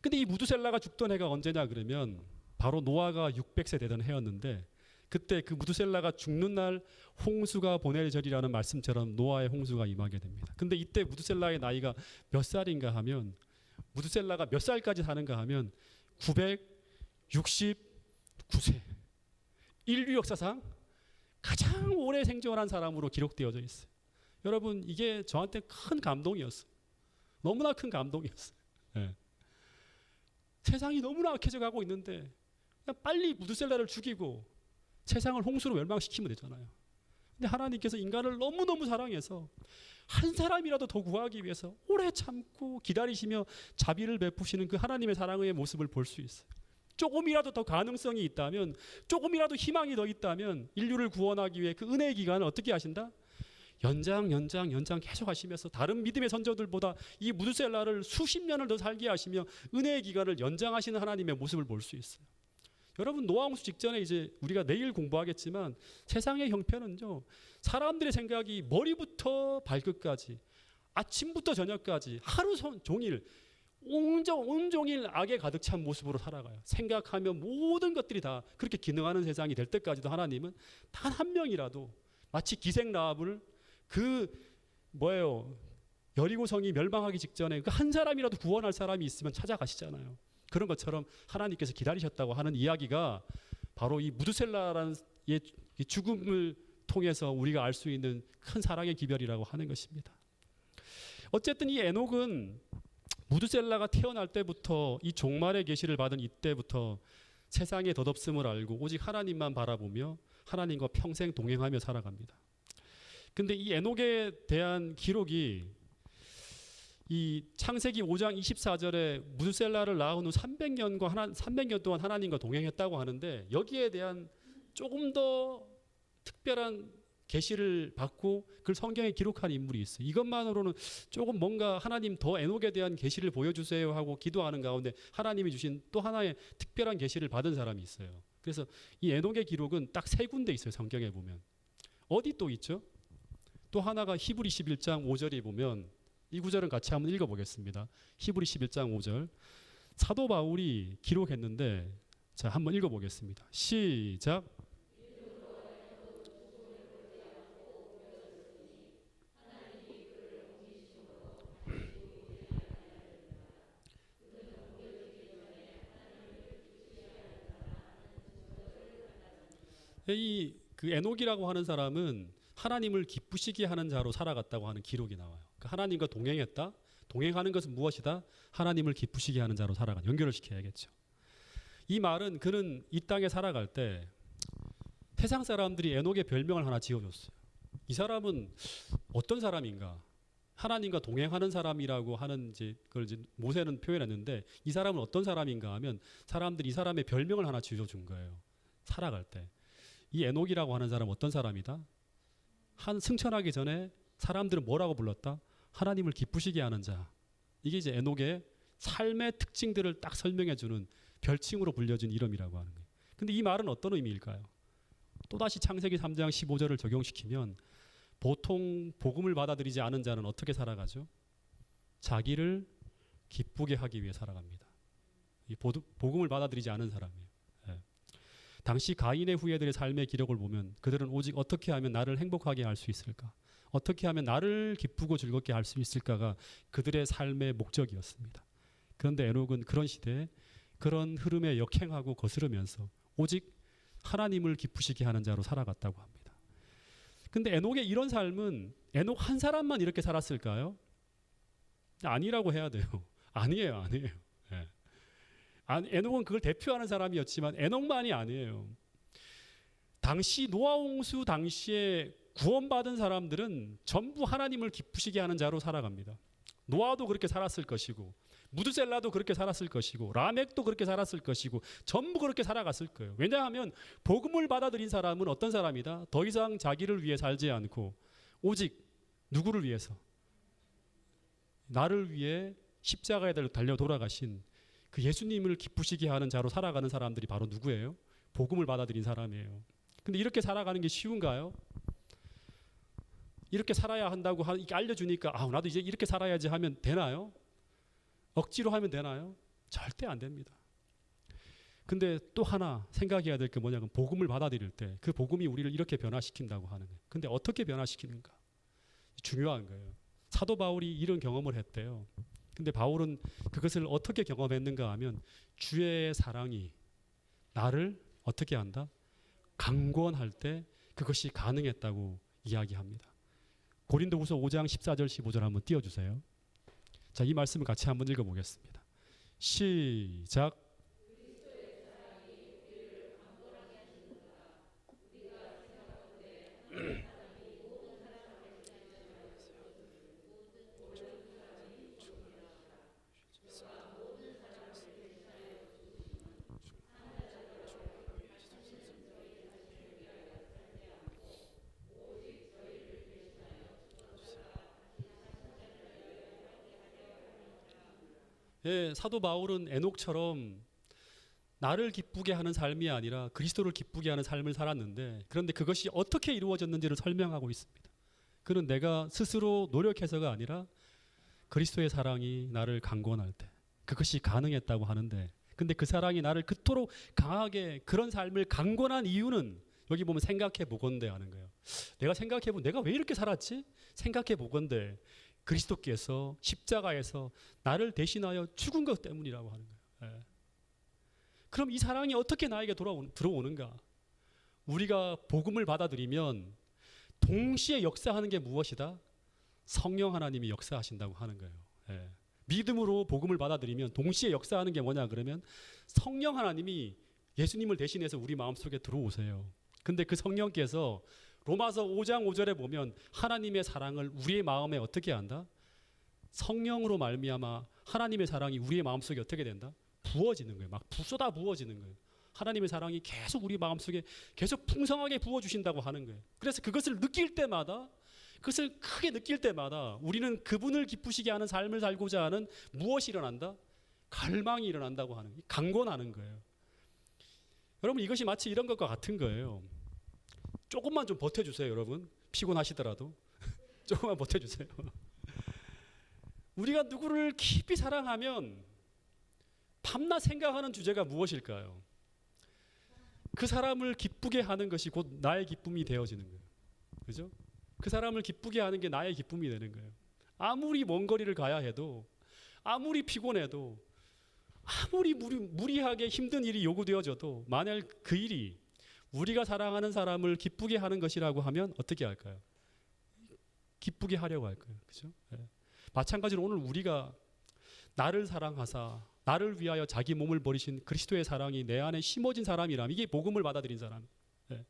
근데 이 무두셀라가 죽던 해가 언제냐 그러면 바로 노아가 600세 되던 해였는데 그때 그 무두셀라가 죽는 날 홍수가 보내절이라는 말씀처럼 노아의 홍수가 임하게 됩니다. 근데 이때 무두셀라의 나이가 몇 살인가 하면 무두셀라가 몇 살까지 사는가 하면 969세. 인류 역사상 가장 오래 생존한 사람으로 기록되어져 있어요. 여러분 이게 저한테 큰 감동이었어요. 너무나 큰 감동이었어요. 네. 세상이 너무나 악해져 가고 있는데 그냥 빨리 무두셀라를 죽이고 세상을 홍수로 멸망시키면 되잖아요. 근데 하나님께서 인간을 너무너무 사랑해서 한 사람이라도 더 구하기 위해서 오래 참고 기다리시며 자비를 베푸시는 그 하나님의 사랑의 모습을 볼 수 있어요. 조금이라도 더 가능성이 있다면, 조금이라도 희망이 더 있다면 인류를 구원하기 위해 그 은혜의 기간을 어떻게 하신다? 연장 계속 하시면서 다른 믿음의 선조들보다 이 무두셀라를 수십 년을 더 살게 하시며 은혜의 기간을 연장하시는 하나님의 모습을 볼 수 있어요. 여러분 노아 홍수 직전에 이제 우리가 내일 공부하겠지만 세상의 형편은요, 사람들의 생각이 머리부터 발끝까지 아침부터 저녁까지 하루 종일 온종일 악에 가득 찬 모습으로 살아가요. 생각하면 모든 것들이 다 그렇게 기능하는 세상이 될 때까지도 하나님은 단 한 명이라도 마치 기생 라합을 여리고성이 멸망하기 직전에 그 한 사람이라도 구원할 사람이 있으면 찾아가시잖아요. 그런 것처럼 하나님께서 기다리셨다고 하는 이야기가 바로 이 무두셀라라는 이 죽음을 통해서 우리가 알 수 있는 큰 사랑의 기별이라고 하는 것입니다. 어쨌든 이 에녹은 무두셀라가 태어날 때부터 이 종말의 계시를 받은 이때부터 세상의 덧없음을 알고 오직 하나님만 바라보며 하나님과 평생 동행하며 살아갑니다. 근데 이 에녹에 대한 기록이 이 창세기 5장 24절에 무두셀라를 낳은 후 300년 동안 하나님과 동행했다고 하는데 여기에 대한 조금 더 특별한 계시를 받고 그걸 성경에 기록한 인물이 있어요. 이것만으로는 조금 뭔가 하나님 더 에녹에 대한 계시를 보여주세요 하고 기도하는 가운데 하나님이 주신 또 하나의 특별한 계시를 받은 사람이 있어요. 그래서 이 에녹의 기록은 딱 세 군데 있어요. 성경에 보면. 어디 또 있죠? 또 하나가 히브리 11장 5절에 보면 이 구절은 같이 한번 읽어보겠습니다. 히브리 11장 5절 사도 바울이 기록했는데 자 한번 읽어보겠습니다. 시작. 그 에녹이라고 하는 사람은 하나님을 기쁘시게 하는 자로 살아갔다고 하는 기록이 나와요. 그러니까 하나님과 동행했다. 동행하는 것은 무엇이다? 하나님을 기쁘시게 하는 자로 살아간. 연결을 시켜야겠죠. 이 말은 그는 이 땅에 살아갈 때 세상 사람들이 에녹의 별명을 하나 지어줬어요. 이 사람은 어떤 사람인가? 하나님과 동행하는 사람이라고 하는 그걸 모세는 표현했는데 이 사람은 어떤 사람인가 하면 사람들이 이 사람의 별명을 하나 지어준 거예요. 살아갈 때. 이 에녹이라고 하는 사람은 어떤 사람이다? 한 승천하기 전에 사람들은 뭐라고 불렀다? 하나님을 기쁘시게 하는 자. 이게 이제 에녹의 삶의 특징들을 딱 설명해주는 별칭으로 불려진 이름이라고 하는 거예요. 근데 이 말은 어떤 의미일까요? 또다시 창세기 3장 15절을 적용시키면 보통 복음을 받아들이지 않은 자는 어떻게 살아가죠? 자기를 기쁘게 하기 위해 살아갑니다. 이 복음을 받아들이지 않은 사람이에요. 당시 가인의 후예들의 삶의 기록을 보면 그들은 오직 어떻게 하면 나를 행복하게 할 수 있을까? 어떻게 하면 나를 기쁘고 즐겁게 할 수 있을까가 그들의 삶의 목적이었습니다. 그런데 에녹은 그런 시대에 그런 흐름에 역행하고 거스르면서 오직 하나님을 기쁘시게 하는 자로 살아갔다고 합니다. 근데 에녹의 이런 삶은 에녹 한 사람만 이렇게 살았을까요? 아니라고 해야 돼요. 아니에요. 에녹은 그걸 대표하는 사람이었지만 에녹만이 아니에요. 당시 노아 홍수 당시에 구원받은 사람들은 전부 하나님을 기쁘시게 하는 자로 살아갑니다. 노아도 그렇게 살았을 것이고, 무드셀라도 그렇게 살았을 것이고, 라멕도 그렇게 살았을 것이고, 전부 그렇게 살아갔을 거예요. 왜냐하면 복음을 받아들인 사람은 어떤 사람이다? 더 이상 자기를 위해 살지 않고 오직 누구를 위해서? 나를 위해 십자가에 달려 돌아가신 그 예수님을 기쁘시게 하는 자로 살아가는 사람들이 바로 누구예요? 복음을 받아들인 사람이에요. 근데 이렇게 살아가는 게 쉬운가요? 이렇게 살아야 한다고 이렇게 알려주니까 나도 이제 이렇게 살아야지 하면 되나요? 억지로 하면 되나요? 절대 안 됩니다. 근데 또 하나 생각해야 될 게 뭐냐면 복음을 받아들일 때 그 복음이 우리를 이렇게 변화시킨다고 하는 거예요. 근데 어떻게 변화시키는가? 중요한 거예요. 사도 바울이 이런 경험을 했대요. 근데 바울은 그것을 어떻게 경험했는가 하면 주의 사랑이 나를 어떻게 한다? 강권할 때 그것이 가능했다고 이야기합니다. 고린도후서 5장 14절 15절 한번 띄워주세요. 자, 이 말씀을 같이 한번 읽어보겠습니다. 시작. 예, 사도 바울은 에녹처럼 나를 기쁘게 하는 삶이 아니라 그리스도를 기쁘게 하는 삶을 살았는데, 그런데 그것이 어떻게 이루어졌는지를 설명하고 있습니다. 그는 내가 스스로 노력해서가 아니라 그리스도의 사랑이 나를 강권할 때 그것이 가능했다고 하는데, 근데 그 사랑이 나를 그토록 강하게 그런 삶을 강권한 이유는 여기 보면 생각해 보건대 하는 거예요. 내가 생각해 보면 내가 왜 이렇게 살았지? 생각해 보건대 그리스도께서 십자가에서 나를 대신하여 죽은 것 때문이라고 하는 거예요. 예. 그럼 이 사랑이 어떻게 나에게 들어오는가? 우리가 복음을 받아들이면 동시에 역사하는 게 무엇이다? 성령 하나님이 역사하신다고 하는 거예요. 예. 믿음으로 복음을 받아들이면 동시에 역사하는 게 뭐냐 그러면 성령 하나님이 예수님을 대신해서 우리 마음속에 들어오세요. 근데 그 성령께서 로마서 5장 5절에 보면 하나님의 사랑을 우리의 마음에 어떻게 한다? 성령으로 말미암아 하나님의 사랑이 우리의 마음속에 어떻게 된다? 부어지는 거예요. 막 쏟아 부어지는 거예요. 하나님의 사랑이 계속 우리 마음속에 계속 풍성하게 부어주신다고 하는 거예요. 그래서 그것을 느낄 때마다, 그것을 크게 느낄 때마다 우리는 그분을 기쁘시게 하는 삶을 살고자 하는 무엇이 일어난다? 갈망이 일어난다고 하는 거예요. 강권하는 거예요. 여러분, 이것이 마치 이런 것과 같은 거예요. 조금만 좀 버텨주세요, 여러분. 피곤하시더라도 조금만 버텨주세요. 우리가 누구를 깊이 사랑하면 밤낮 생각하는 주제가 무엇일까요? 그 사람을 기쁘게 하는 것이 곧 나의 기쁨이 되어지는 거예요. 그죠? 그 사람을 기쁘게 하는 게 나의 기쁨이 되는 거예요. 아무리 먼 거리를 가야 해도, 아무리 피곤해도, 아무리 무리하게 힘든 일이 요구되어져도 만약 그 일이 우리가 사랑하는 사람을 기쁘게 하는 것이라고 하면 어떻게 할까요? 기쁘게 하려고 할 거예요. 그죠? 네. 마찬가지로 오늘 우리가 나를 사랑하사 나를 위하여 자기 몸을 버리신 그리스도의 사랑이 내 안에 심어진 사람이라면 이게 복음을 받아들인 사람. 네.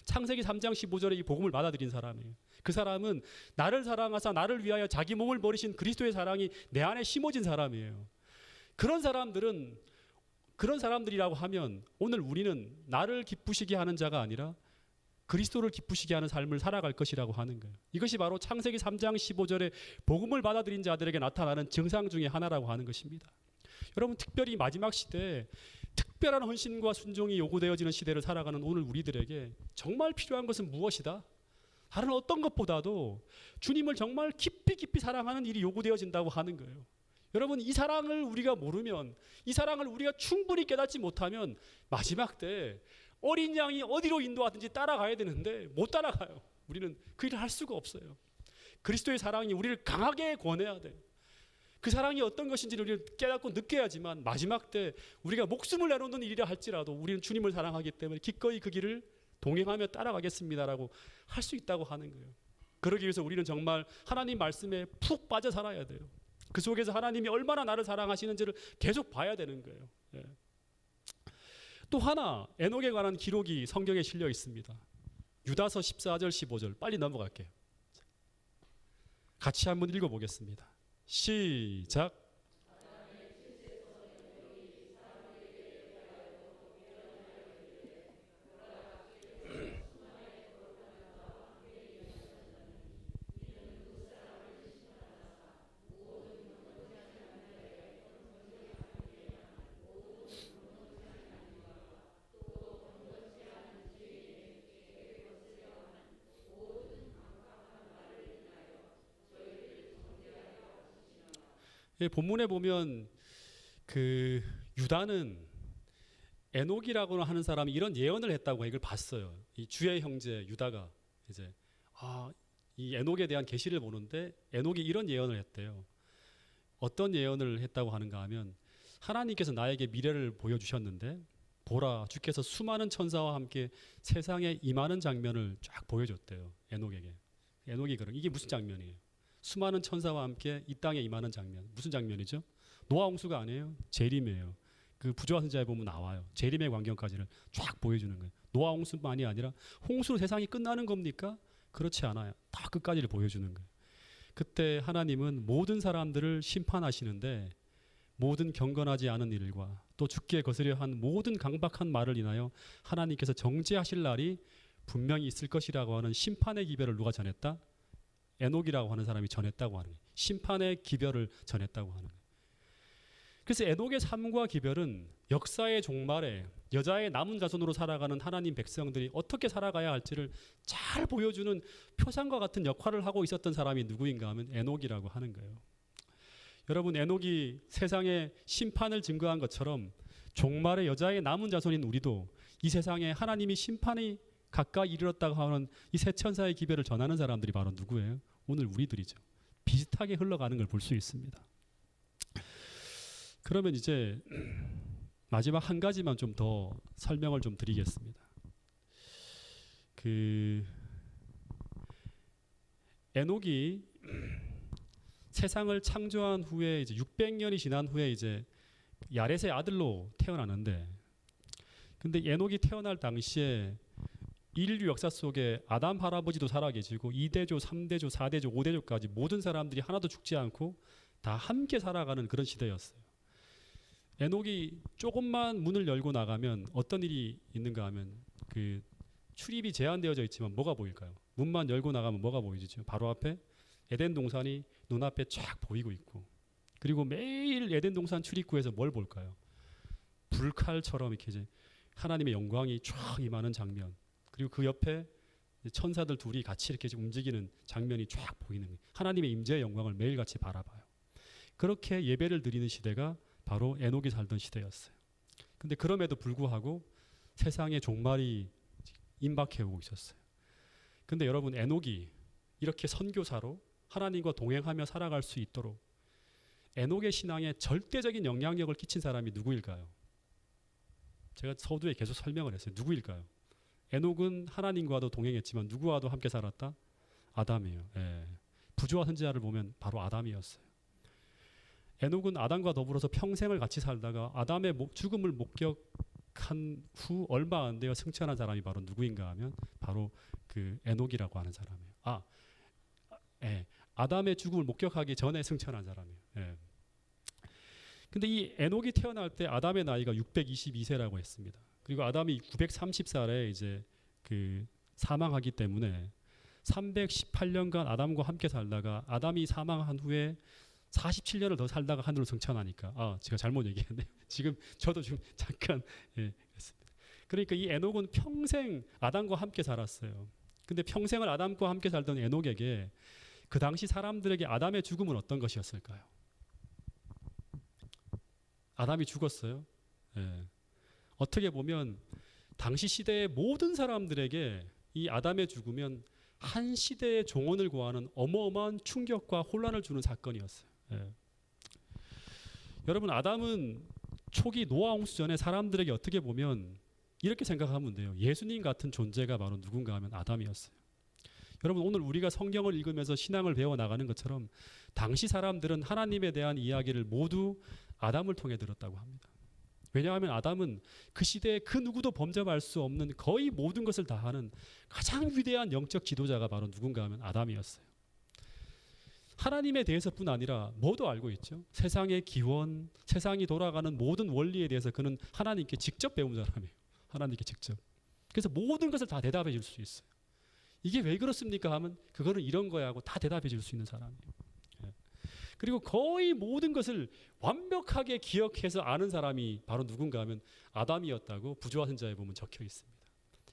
창세기 3장 15절에 이 복음을 받아들인 사람이에요. 그 사람은 나를 사랑하사 나를 위하여 자기 몸을 버리신 그리스도의 사랑이 내 안에 심어진 사람이에요. 그런 사람들이라고 하면 오늘 우리는 나를 기쁘시게 하는 자가 아니라 그리스도를 기쁘시게 하는 삶을 살아갈 것이라고 하는 거예요. 이것이 바로 창세기 3장 15절에 복음을 받아들인 자들에게 나타나는 증상 중에 하나라고 하는 것입니다. 여러분, 특별히 마지막 시대에 특별한 헌신과 순종이 요구되어지는 시대를 살아가는 오늘 우리들에게 정말 필요한 것은 무엇이다? 다른 어떤 것보다도 주님을 정말 깊이 사랑하는 일이 요구되어진다고 하는 거예요. 여러분, 이 사랑을 우리가 모르면, 이 사랑을 우리가 충분히 깨닫지 못하면 마지막 때 어린 양이 어디로 인도하든지 따라가야 되는데 못 따라가요. 우리는 그 일을 할 수가 없어요. 그리스도의 사랑이 우리를 강하게 권해야 돼요. 그 사랑이 어떤 것인지를 우리는 깨닫고 느껴야지만 마지막 때 우리가 목숨을 내놓는 일이라 할지라도 우리는 주님을 사랑하기 때문에 기꺼이 그 길을 동행하며 따라가겠습니다라고 할 수 있다고 하는 거예요. 그러기 위해서 우리는 정말 하나님 말씀에 푹 빠져 살아야 돼요. 그 속에서 하나님이 얼마나 나를 사랑하시는지를 계속 봐야 되는 거예요. 예. 또 하나 에녹에 관한 기록이 성경에 실려 있습니다. 유다서 14절 15절 빨리 넘어갈게요. 같이 한번 읽어보겠습니다. 시작. 본문에 보면 그 유다는 에녹이라고 하는 사람이 이런 예언을 했다고 이걸 봤어요. 이 주의 형제 유다가 이제 이 에녹에 대한 계시를 보는데 에녹이 이런 예언을 했대요. 어떤 예언을 했다고 하는가 하면 하나님께서 나에게 미래를 보여주셨는데 보라 주께서 수많은 천사와 함께 세상에 임하는 장면을 쫙 보여줬대요. 에녹에게. 에녹이 그런 이게 무슨 장면이에요? 수많은 천사와 함께 이 땅에 임하는 장면. 무슨 장면이죠? 노아 홍수가 아니에요. 재림이에요. 그 부조화 선지자에 보면 나와요. 재림의 광경까지를 쫙 보여주는 거예요. 노아 홍수만이 아니라 홍수로 세상이 끝나는 겁니까? 그렇지 않아요. 다 끝까지를 보여주는 거예요. 그때 하나님은 모든 사람들을 심판하시는데 모든 경건하지 않은 일과 또 죽게 거스려 한 모든 강박한 말을 인하여 하나님께서 정죄하실 날이 분명히 있을 것이라고 하는 심판의 기별을 누가 전했다? 에녹이라고 하는 사람이 전했다고 하는 거예요. 심판의 기별을 전했다고 하는 거예요. 그래서 에녹의 삶과 기별은 역사의 종말에 여자의 남은 자손으로 살아가는 하나님 백성들이 어떻게 살아가야 할지를 잘 보여주는 표상과 같은 역할을 하고 있었던 사람이 누구인가 하면 에녹이라고 하는 거예요. 여러분, 에녹이 세상에 심판을 증거한 것처럼 종말의 여자의 남은 자손인 우리도 이 세상에 하나님이 심판이 가까이 이르렀다고 하는 이 세 천사의 기별을 전하는 사람들이 바로 누구예요? 오늘 우리들이죠. 비슷하게 흘러가는 걸 볼 수 있습니다. 그러면 이제 마지막 한 가지만 좀 더 설명을 좀 드리겠습니다. 그 에녹이 세상을 창조한 후에 이제 600년이 지난 후에 이제 야렛의 아들로 태어나는데, 근데 에녹이 태어날 당시에 인류 역사 속에 아담 할아버지도 살아계시고 2대조, 3대조, 4대조, 5대조까지 모든 사람들이 하나도 죽지 않고 다 함께 살아가는 그런 시대였어요. 에녹이 조금만 문을 열고 나가면 어떤 일이 있는가 하면 그 출입이 제한되어져 있지만 뭐가 보일까요? 문만 열고 나가면 뭐가 보이죠? 바로 앞에 에덴 동산이 눈앞에 쫙 보이고 있고, 그리고 매일 에덴 동산 출입구에서 뭘 볼까요? 불칼처럼 이렇게 이제 하나님의 영광이 쫙 임하는 장면, 그리고 그 옆에 천사들 둘이 같이 이렇게 움직이는 장면이 쫙 보이는 거예요. 하나님의 임재의 영광을 매일같이 바라봐요. 그렇게 예배를 드리는 시대가 바로 에녹이 살던 시대였어요. 근데 그럼에도 불구하고 세상의 종말이 임박해 오고 있었어요. 근데 여러분, 에녹이 이렇게 선교사로 하나님과 동행하며 살아갈 수 있도록 에녹의 신앙에 절대적인 영향력을 끼친 사람이 누구일까요? 제가 서두에 계속 설명을 했어요. 누구일까요? 에녹은 하나님과도 동행했지만 누구와도 함께 살았다? 아담이에요. 예. 부조화 선지자를 보면 바로 아담이었어요. 에녹은 아담과 더불어서 평생을 같이 살다가 아담의 죽음을 목격한 후 얼마 안 되어 승천한 사람이 바로 누구인가 하면 바로 그 에녹이라고 하는 사람이에요. 아담의 죽음을 목격하기 전에 승천한 사람이에요. 예. 근데 이 에녹이 태어날 때 아담의 나이가 622세라고 했습니다. 그리고 아담이 930살에 이제 그 사망하기 때문에 318년간 아담과 함께 살다가 아담이 사망한 후에 47년을 더 살다가 하늘로 승천하니까 제가 잘못 얘기했네요. 지금 저도 좀 잠깐 했습니다. 그러니까 이 에녹은 평생 아담과 함께 살았어요. 근데 평생을 아담과 함께 살던 에녹에게 그 당시 사람들에게 아담의 죽음은 어떤 것이었을까요? 아담이 죽었어요. 예. 어떻게 보면 당시 시대의 모든 사람들에게 이 아담의 죽으면 한 시대의 종언을 구하는 어마어마한 충격과 혼란을 주는 사건이었어요. 예. 여러분, 아담은 초기 노아 홍수 전에 사람들에게 어떻게 보면 이렇게 생각하면 돼요. 예수님 같은 존재가 바로 누군가 하면 아담이었어요. 여러분, 오늘 우리가 성경을 읽으면서 신앙을 배워나가는 것처럼 당시 사람들은 하나님에 대한 이야기를 모두 아담을 통해 들었다고 합니다. 왜냐하면 아담은 그 시대에 그 누구도 범접할 수 없는 거의 모든 것을 다 하는 가장 위대한 영적 지도자가 바로 누군가 하면 아담이었어요. 하나님에 대해서뿐 아니라 뭐도 알고 있죠. 세상의 기원, 세상이 돌아가는 모든 원리에 대해서 그는 하나님께 직접 배운 사람이에요. 하나님께 직접. 그래서 모든 것을 다 대답해 줄 수 있어요. 이게 왜 그렇습니까 하면 그거는 이런 거야 하고 다 대답해 줄 수 있는 사람이에요. 예. 그리고 거의 모든 것을 완벽하게 기억해서 아는 사람이 바로 누군가 하면 아담이었다고 부조화 선자에 보면 적혀 있습니다.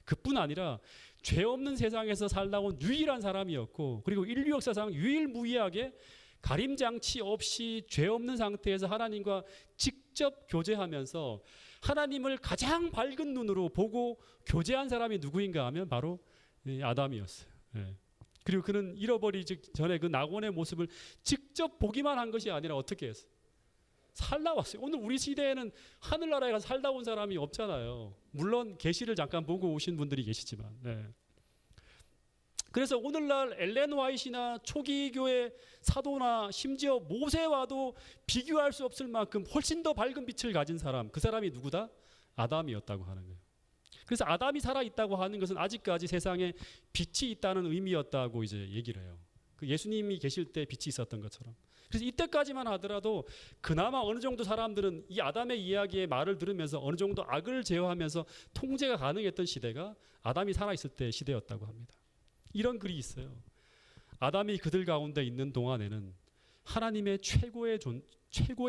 그뿐 아니라 죄 없는 세상에서 살다 온 유일한 사람이었고, 그리고 인류 역사상 유일무이하게 가림장치 없이 죄 없는 상태에서 하나님과 직접 교제하면서 하나님을 가장 밝은 눈으로 보고 교제한 사람이 누구인가 하면 바로 아담이었어요. 예. 그리고 그는 잃어버리기 전에 그 낙원의 모습을 직접 보기만 한 것이 아니라 어떻게 했어요? 살다 왔어요. 오늘 우리 시대에는 하늘나라에 가서 살다 온 사람이 없잖아요. 물론 계시를 잠깐 보고 오신 분들이 계시지만. 네. 그래서 오늘날 엘렌 화이트나 초기 교회 사도나 심지어 모세와도 비교할 수 없을 만큼 훨씬 더 밝은 빛을 가진 사람, 그 사람이 누구다? 아담이었다고 하는 거예요. 그래서 아담이 살아 있다고 하는 것은 아직까지 세상에 빛이 있다는 의미였다고 이제 얘기를 해요. 그 예수님이 계실 때 빛이 있었던 것처럼. 그래서 이때까지만 하더라도 그나마 어느 정도 사람들은 이 아담의 이야기의 말을 들으면서 어느 정도 악을 제어하면서 통제가 가능했던 시대가 아담이 살아있을 때 시대였다고 합니다. 이런 글이 있어요. 아담이 그들 가운데 있는 동안에는 하나님의 최고의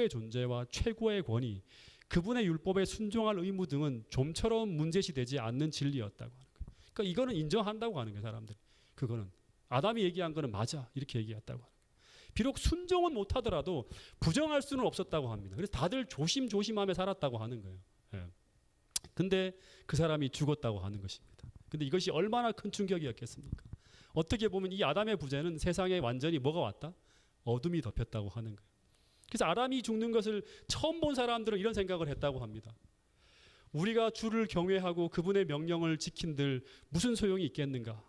존재와 최고의 권위, 그분의 율법에 순종할 의무 등은 좀처럼 문제시되지 않는 진리였다고 하는 거예요. 그러니까 이거는 인정한다고 하는 거예요, 사람들이. 그거는 아담이 얘기한 거는 맞아 이렇게 얘기했다고 하는 거예요. 비록 순종은 못하더라도 부정할 수는 없었다고 합니다. 그래서 다들 조심조심하며 살았다고 하는 거예요. 예. 근데 그 사람이 죽었다고 하는 것입니다. 근데 이것이 얼마나 큰 충격이었겠습니까? 어떻게 보면 이 아담의 부재는 세상에 완전히 뭐가 왔다? 어둠이 덮였다고 하는 거예요. 그래서 아담이 죽는 것을 처음 본 사람들은 이런 생각을 했다고 합니다. 우리가 주를 경외하고 그분의 명령을 지킨들 무슨 소용이 있겠는가?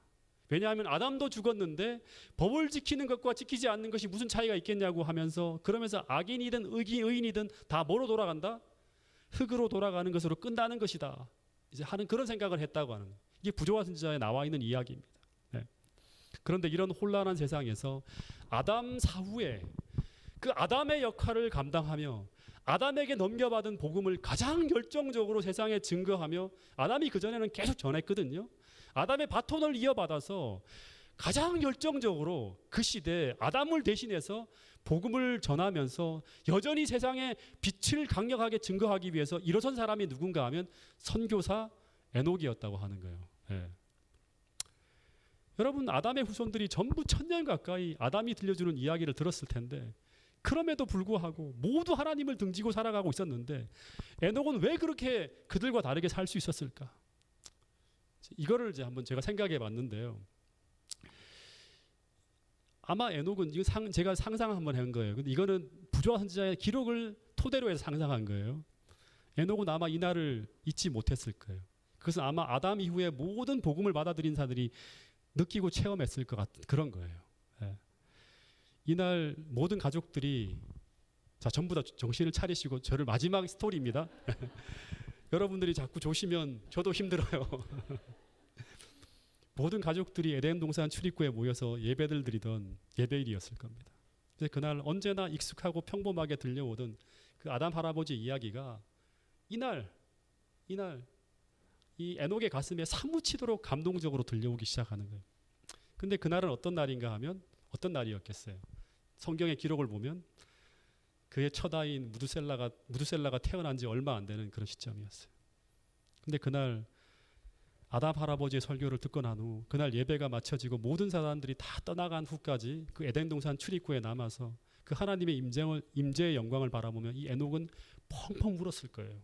왜냐하면 아담도 죽었는데 법을 지키는 것과 지키지 않는 것이 무슨 차이가 있겠냐고 하면서, 그러면서 악인이든 의인이든 다 뭐로 돌아간다? 흙으로 돌아가는 것으로 끝나는 것이다. 이제 하는 그런 생각을 했다고 하는 거예요. 이게 부조화 선지자에 나와 있는 이야기입니다. 네. 그런데 이런 혼란한 세상에서 아담 사후에 그 아담의 역할을 감당하며 아담에게 넘겨받은 복음을 가장 열정적으로 세상에 증거하며, 아담이 그전에는 계속 전했거든요. 아담의 바톤을 이어받아서 가장 열정적으로 그 시대에 아담을 대신해서 복음을 전하면서 여전히 세상에 빛을 강력하게 증거하기 위해서 일어선 사람이 누군가 하면 선교사 에녹이었다고 하는 거예요. 예. 여러분, 아담의 후손들이 전부 1000년 가까이 아담이 들려주는 이야기를 들었을 텐데, 그럼에도 불구하고 모두 하나님을 등지고 살아가고 있었는데 에녹은 왜 그렇게 그들과 다르게 살 수 있었을까? 이거를 이제 한번 제가 생각해 봤는데요. 아마 에녹은 제가 상상 한번 한 거예요. 근데 이거는 부조화 선지자의 기록을 토대로 해서 상상한 거예요. 에녹은 아마 이 날을 잊지 못했을 거예요. 그것은 아마 아담 이후에 모든 복음을 받아들인 사람들이 느끼고 체험했을 것 같은 그런 거예요. 예. 이날 모든 가족들이 전부 다 정신을 차리시고, 저를 마지막 스토리입니다. 여러분들이 자꾸 조시면 저도 힘들어요. 모든 가족들이 에덴 동산 출입구에 모여서 예배를 드리던 예배일이었을 겁니다. 그날 언제나 익숙하고 평범하게 들려오던 그 아담 할아버지 이야기가 이날 이 에녹의 가슴에 사무치도록 감동적으로 들려오기 시작하는 거예요. 근데 그날은 어떤 날인가 하면 어떤 날이었겠어요? 성경의 기록을 보면 그의 첫 아이인 무두셀라가 태어난 지 얼마 안 되는 그런 시점이었어요. 근데 그날 아담 할아버지의 설교를 듣고 난 후 그날 예배가 마쳐지고 모든 사람들이 다 떠나간 후까지 그 에덴 동산 출입구에 남아서 그 하나님의 임재의 영광을 바라보며 이 에녹은 펑펑 울었을 거예요.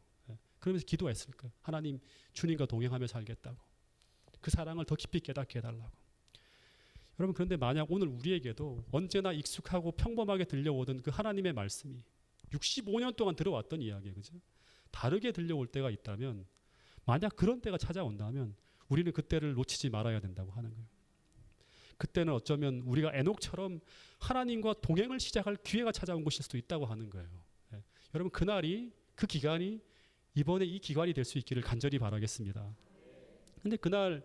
그러면서 기도했을 거예요. 하나님, 주님과 동행하며 살겠다고. 그 사랑을 더 깊이 깨닫게 해달라고. 여러분, 그런데 만약 오늘 우리에게도 언제나 익숙하고 평범하게 들려오던 그 하나님의 말씀이 65년 동안 들어왔던 이야기예요. 그죠? 다르게 들려올 때가 있다면, 만약 그런 때가 찾아온다면 우리는 그때를 놓치지 말아야 된다고 하는 거예요. 그때는 어쩌면 우리가 에녹처럼 하나님과 동행을 시작할 기회가 찾아온 것일 수도 있다고 하는 거예요. 예. 여러분, 그 기간이 이번에 이 기관이 될 수 있기를 간절히 바라겠습니다. 근데 그날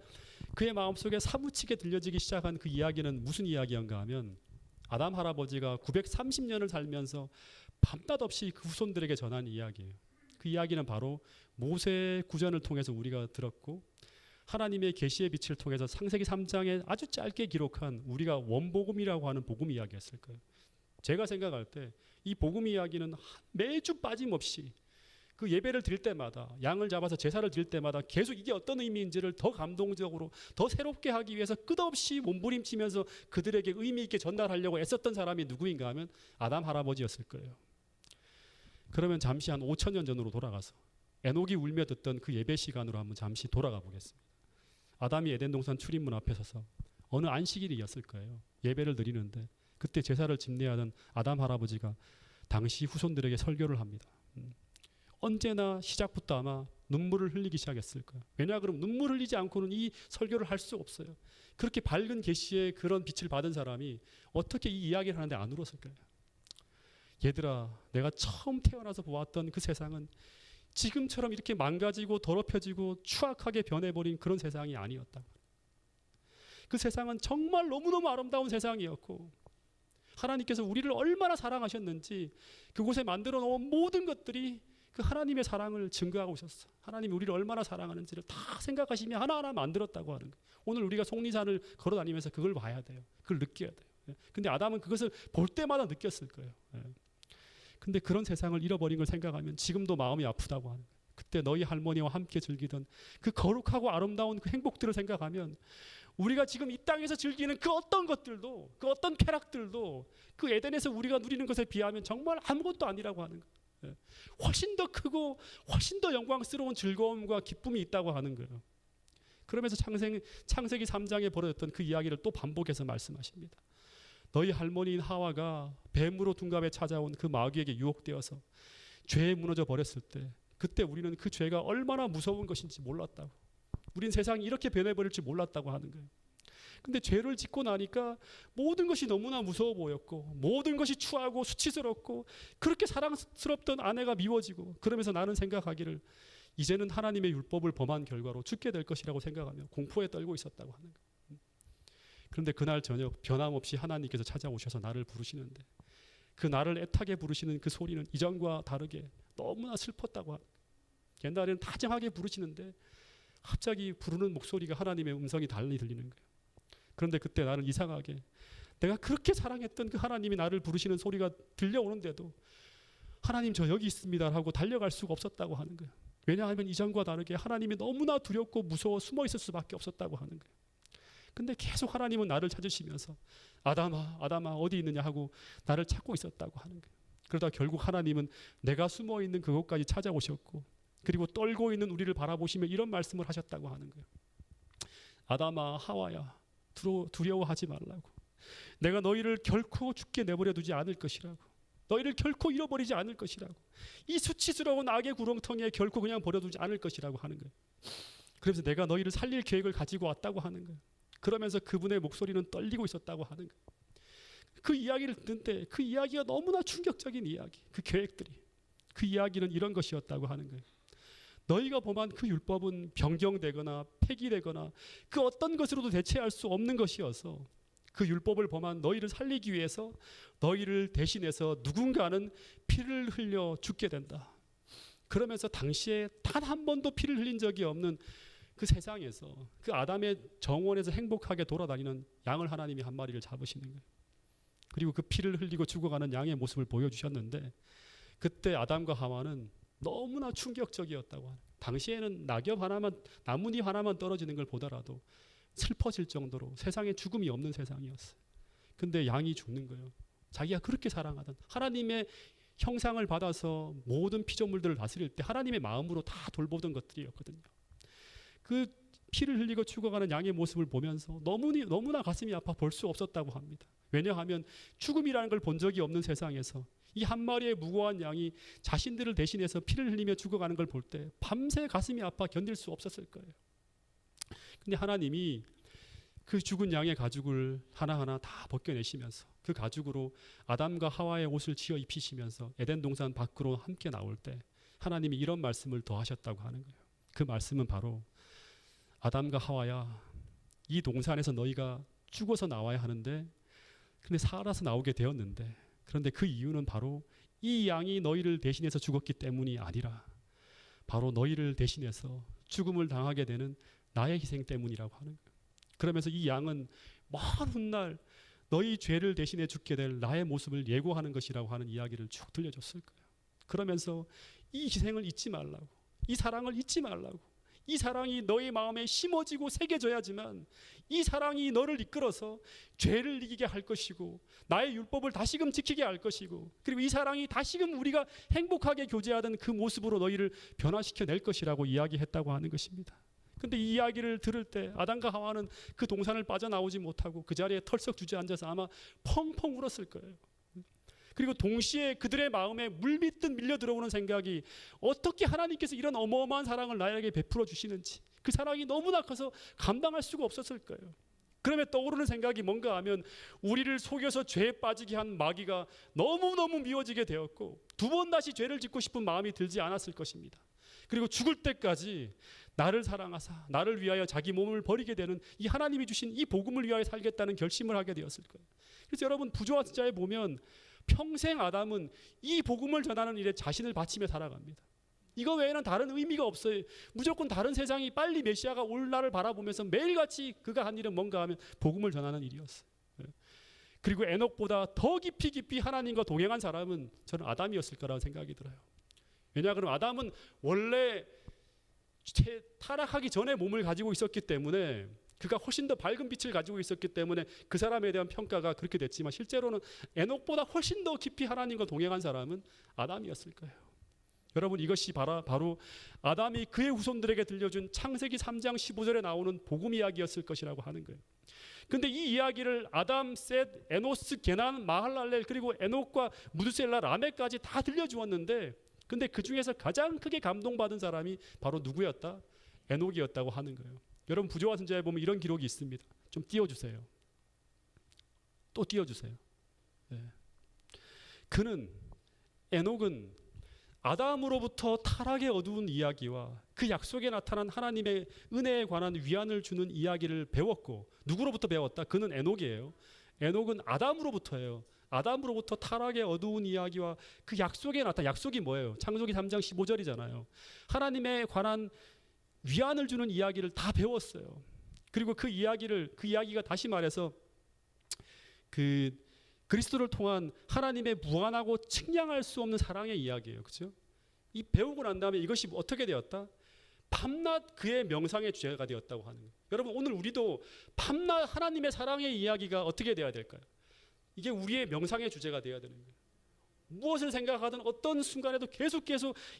그의 마음속에 사무치게 들려지기 시작한 그 이야기는 무슨 이야기인가 하면 아담 할아버지가 930년을 살면서 밤낮 없이 그 후손들에게 전한 이야기예요. 그 이야기는 바로 모세 구전을 통해서 우리가 들었고 하나님의 계시의 빛을 통해서 창세기 3장에 아주 짧게 기록한 우리가 원복음이라고 하는 복음 이야기였을 거예요. 제가 생각할 때 이 복음 이야기는 매주 빠짐없이 그 예배를 드릴 때마다 양을 잡아서 제사를 드릴 때마다 계속 이게 어떤 의미인지를 더 감동적으로 더 새롭게 하기 위해서 끝없이 몸부림치면서 그들에게 의미 있게 전달하려고 애썼던 사람이 누구인가 하면 아담 할아버지였을 거예요. 그러면 잠시 한 5,000년 전으로 돌아가서 에녹이 울며 듣던 그 예배 시간으로 한번 잠시 돌아가 보겠습니다. 아담이 에덴 동산 출입문 앞에 서서 어느 안식일이었을 거예요. 예배를 드리는데 그때 제사를 집례하던 아담 할아버지가 당시 후손들에게 설교를 합니다. 언제나 시작부터 아마 눈물을 흘리기 시작했을 거예요. 왜냐 그러면 눈물 흘리지 않고는 이 설교를 할 수 없어요. 그렇게 밝은 계시의 그런 빛을 받은 사람이 어떻게 이 이야기를 하는데 안 울었을까요? 얘들아, 내가 처음 태어나서 보았던 그 세상은 지금처럼 이렇게 망가지고 더럽혀지고 추악하게 변해버린 그런 세상이 아니었다. 그 세상은 정말 너무너무 아름다운 세상이었고 하나님께서 우리를 얼마나 사랑하셨는지 그곳에 만들어 놓은 모든 것들이 그 하나님의 사랑을 증거하고 있었어. 하나님이 우리를 얼마나 사랑하는지를 다 생각하시며 하나하나 만들었다고 하는 거예요. 오늘 우리가 속리산을 걸어 다니면서 그걸 봐야 돼요. 그걸 느껴야 돼요. 근데 아담은 그것을 볼 때마다 느꼈을 거예요. 근데 그런 세상을 잃어버린 걸 생각하면 지금도 마음이 아프다고 하는 거예요. 그때 너희 할머니와 함께 즐기던 그 거룩하고 아름다운 그 행복들을 생각하면 우리가 지금 이 땅에서 즐기는 그 어떤 것들도 그 어떤 쾌락들도 그 에덴에서 우리가 누리는 것에 비하면 정말 아무것도 아니라고 하는 거예요. 훨씬 더 크고 훨씬 더 영광스러운 즐거움과 기쁨이 있다고 하는 거예요. 그러면서 창세기 3장에 벌어졌던 그 이야기를 또 반복해서 말씀하십니다. 너희 할머니인 하와가 뱀으로 둔갑에 찾아온 그 마귀에게 유혹되어서 죄에 무너져 버렸을 때 그때 우리는 그 죄가 얼마나 무서운 것인지 몰랐다고. 우린 세상이 이렇게 변해버릴 줄 몰랐다고 하는 거예요. 근데 죄를 짓고 나니까 모든 것이 너무나 무서워 보였고 모든 것이 추하고 수치스럽고 그렇게 사랑스럽던 아내가 미워지고 그러면서 나는 생각하기를 이제는 하나님의 율법을 범한 결과로 죽게 될 것이라고 생각하며 공포에 떨고 있었다고 하는 거예요. 그런데 그날 저녁 변함없이 하나님께서 찾아오셔서 나를 부르시는데 그 나를 애타게 부르시는 그 소리는 이전과 다르게 너무나 슬펐다고 하는 거예요. 옛날에는 다정하게 부르시는데 갑자기 부르는 목소리가 하나님의 음성이 달리 들리는 거예요. 그런데 그때 나는 이상하게 내가 그렇게 사랑했던 그 하나님이 나를 부르시는 소리가 들려오는데도 하나님 저 여기 있습니다 하고 달려갈 수가 없었다고 하는 거예요. 왜냐하면 이전과 다르게 하나님이 너무나 두렵고 무서워 숨어 있을 수밖에 없었다고 하는 거예요. 근데 계속 하나님은 나를 찾으시면서 아담아 아담아 어디 있느냐 하고 나를 찾고 있었다고 하는 거예요. 그러다 결국 하나님은 내가 숨어 있는 그곳까지 찾아오셨고 그리고 떨고 있는 우리를 바라보시며 이런 말씀을 하셨다고 하는 거예요. 아담아 하와야 두려워하지 말라고. 내가 너희를 결코 죽게 내버려 두지 않을 것이라고. 너희를 결코 잃어버리지 않을 것이라고. 이 수치스러운 악의 구렁텅이에 결코 그냥 버려두지 않을 것이라고 하는 거예요. 그래서 내가 너희를 살릴 계획을 가지고 왔다고 하는 거예요. 그러면서 그분의 목소리는 떨리고 있었다고 하는 거예요. 그 이야기를 듣는데 그 이야기가 너무나 충격적인 이야기. 그 계획들이. 그 이야기는 이런 것이었다고 하는 거예요. 너희가 범한 그 율법은 변경되거나 폐기되거나 그 어떤 것으로도 대체할 수 없는 것이어서 그 율법을 범한 너희를 살리기 위해서 너희를 대신해서 누군가는 피를 흘려 죽게 된다. 그러면서 당시에 단 한 번도 피를 흘린 적이 없는 그 세상에서 그 아담의 정원에서 행복하게 돌아다니는 양을 하나님이 한 마리를 잡으시는 거예요. 그리고 그 피를 흘리고 죽어가는 양의 모습을 보여주셨는데 그때 아담과 하와는 너무나 충격적이었다고 하는. 당시에는 낙엽 하나만 나뭇잎 하나만 떨어지는 걸 보더라도 슬퍼질 정도로 세상에 죽음이 없는 세상이었어요. 근데 양이 죽는 거예요. 자기가 그렇게 사랑하던 하나님의 형상을 받아서 모든 피조물들을 다스릴 때 하나님의 마음으로 다 돌보던 것들이었거든요. 그 피를 흘리고 죽어가는 양의 모습을 보면서 너무나 가슴이 아파 볼 수 없었다고 합니다. 왜냐하면 죽음이라는 걸 본 적이 없는 세상에서 이 한 마리의 무고한 양이 자신들을 대신해서 피를 흘리며 죽어가는 걸 볼 때 밤새 가슴이 아파 견딜 수 없었을 거예요. 근데 하나님이 그 죽은 양의 가죽을 하나하나 다 벗겨내시면서 그 가죽으로 아담과 하와의 옷을 지어 입히시면서 에덴 동산 밖으로 함께 나올 때 하나님이 이런 말씀을 더 하셨다고 하는 거예요. 그 말씀은 바로 아담과 하와야, 이 동산에서 너희가 죽어서 나와야 하는데 근데 살아서 나오게 되었는데, 그런데 그 이유는 바로 이 양이 너희를 대신해서 죽었기 때문이 아니라 바로 너희를 대신해서 죽음을 당하게 되는 나의 희생 때문이라고 하는 거예요. 그러면서 이 양은 먼 훗날 너희 죄를 대신해 죽게 될 나의 모습을 예고하는 것이라고 하는 이야기를 쭉 들려줬을 거예요. 그러면서 이 희생을 잊지 말라고, 이 사랑을 잊지 말라고, 이 사랑이 너의 마음에 심어지고 새겨져야지만 이 사랑이 너를 이끌어서 죄를 이기게 할 것이고 나의 율법을 다시금 지키게 할 것이고, 그리고 이 사랑이 다시금 우리가 행복하게 교제하던 그 모습으로 너희를 변화시켜 낼 것이라고 이야기했다고 하는 것입니다. 근데 이 이야기를 들을 때 아담과 하와는 그 동산을 빠져나오지 못하고 그 자리에 털썩 주저앉아서 아마 펑펑 울었을 거예요. 그리고 동시에 그들의 마음에 물밀듯 밀려 들어오는 생각이, 어떻게 하나님께서 이런 어마어마한 사랑을 나에게 베풀어 주시는지, 그 사랑이 너무나 커서 감당할 수가 없었을 거예요. 그러면 떠오르는 생각이 뭔가 하면, 우리를 속여서 죄에 빠지게 한 마귀가 너무너무 미워지게 되었고 두 번 다시 죄를 짓고 싶은 마음이 들지 않았을 것입니다. 그리고 죽을 때까지 나를 사랑하사 나를 위하여 자기 몸을 버리게 되는 이 하나님이 주신 이 복음을 위하여 살겠다는 결심을 하게 되었을 거예요. 그래서 여러분, 부조와 스자에 보면 평생 아담은 이 복음을 전하는 일에 자신을 바치며 살아갑니다. 이거 외에는 다른 의미가 없어요. 무조건 다른 세상이 빨리 메시아가 올 날을 바라보면서 매일같이 그가 한 일은 뭔가 하면 복음을 전하는 일이었어요. 그리고 에녹보다 더 깊이 하나님과 동행한 사람은 저는 아담이었을 거라고 생각이 들어요. 왜냐하면 아담은 원래 타락하기 전에 몸을 가지고 있었기 때문에, 그가 훨씬 더 밝은 빛을 가지고 있었기 때문에 그 사람에 대한 평가가 그렇게 됐지만, 실제로는 에녹보다 훨씬 더 깊이 하나님과 동행한 사람은 아담이었을 거예요. 여러분, 이것이 바로 아담이 그의 후손들에게 들려준 창세기 3장 15절에 나오는 복음 이야기였을 것이라고 하는 거예요. 근데 이 이야기를 아담, 셋, 에노스, 게난, 마할랄렐, 그리고 에녹과 무드셀라, 라멕까지 다 들려주었는데, 근데 그 중에서 가장 크게 감동받은 사람이 바로 누구였다? 에녹이었다고 하는 거예요. 여러분, 부조와 선지자에 보면 이런 기록이 있습니다. 좀 띄워주세요. 또 띄워주세요. 네. 에녹은 아담으로부터 타락의 어두운 이야기와 그 약속에 나타난 하나님의 은혜에 관한 위안을 주는 이야기를 배웠고, 누구로부터 배웠다? 그는 에녹이에요. 에녹은 아담으로부터예요. 아담으로부터 타락의 어두운 이야기와 그 약속에 나타난, 약속이 뭐예요? 창세기 3장 15절이잖아요. 하나님에 관한 위안을 주는 이야기를 다 배웠어요. 그리고 그 이야기가 다시 말해서 그리스도를 통한 하나님의 무한하고 측량할 수 없는 사랑의 이야기예요. 그렇죠? 이 배우고 난 다음에 이것이 어떻게 되었다? 밤낮 그의 명상의 주제가 되었다고 하는 거예요. 여러분, 오늘 우리도 밤낮 하나님의 사랑의 이야기가 어떻게 되어야 될까요? 이게 우리의 명상의 주제가 되어야 되는 거예요. 무엇을 생각하든 어떤 순간에도 계속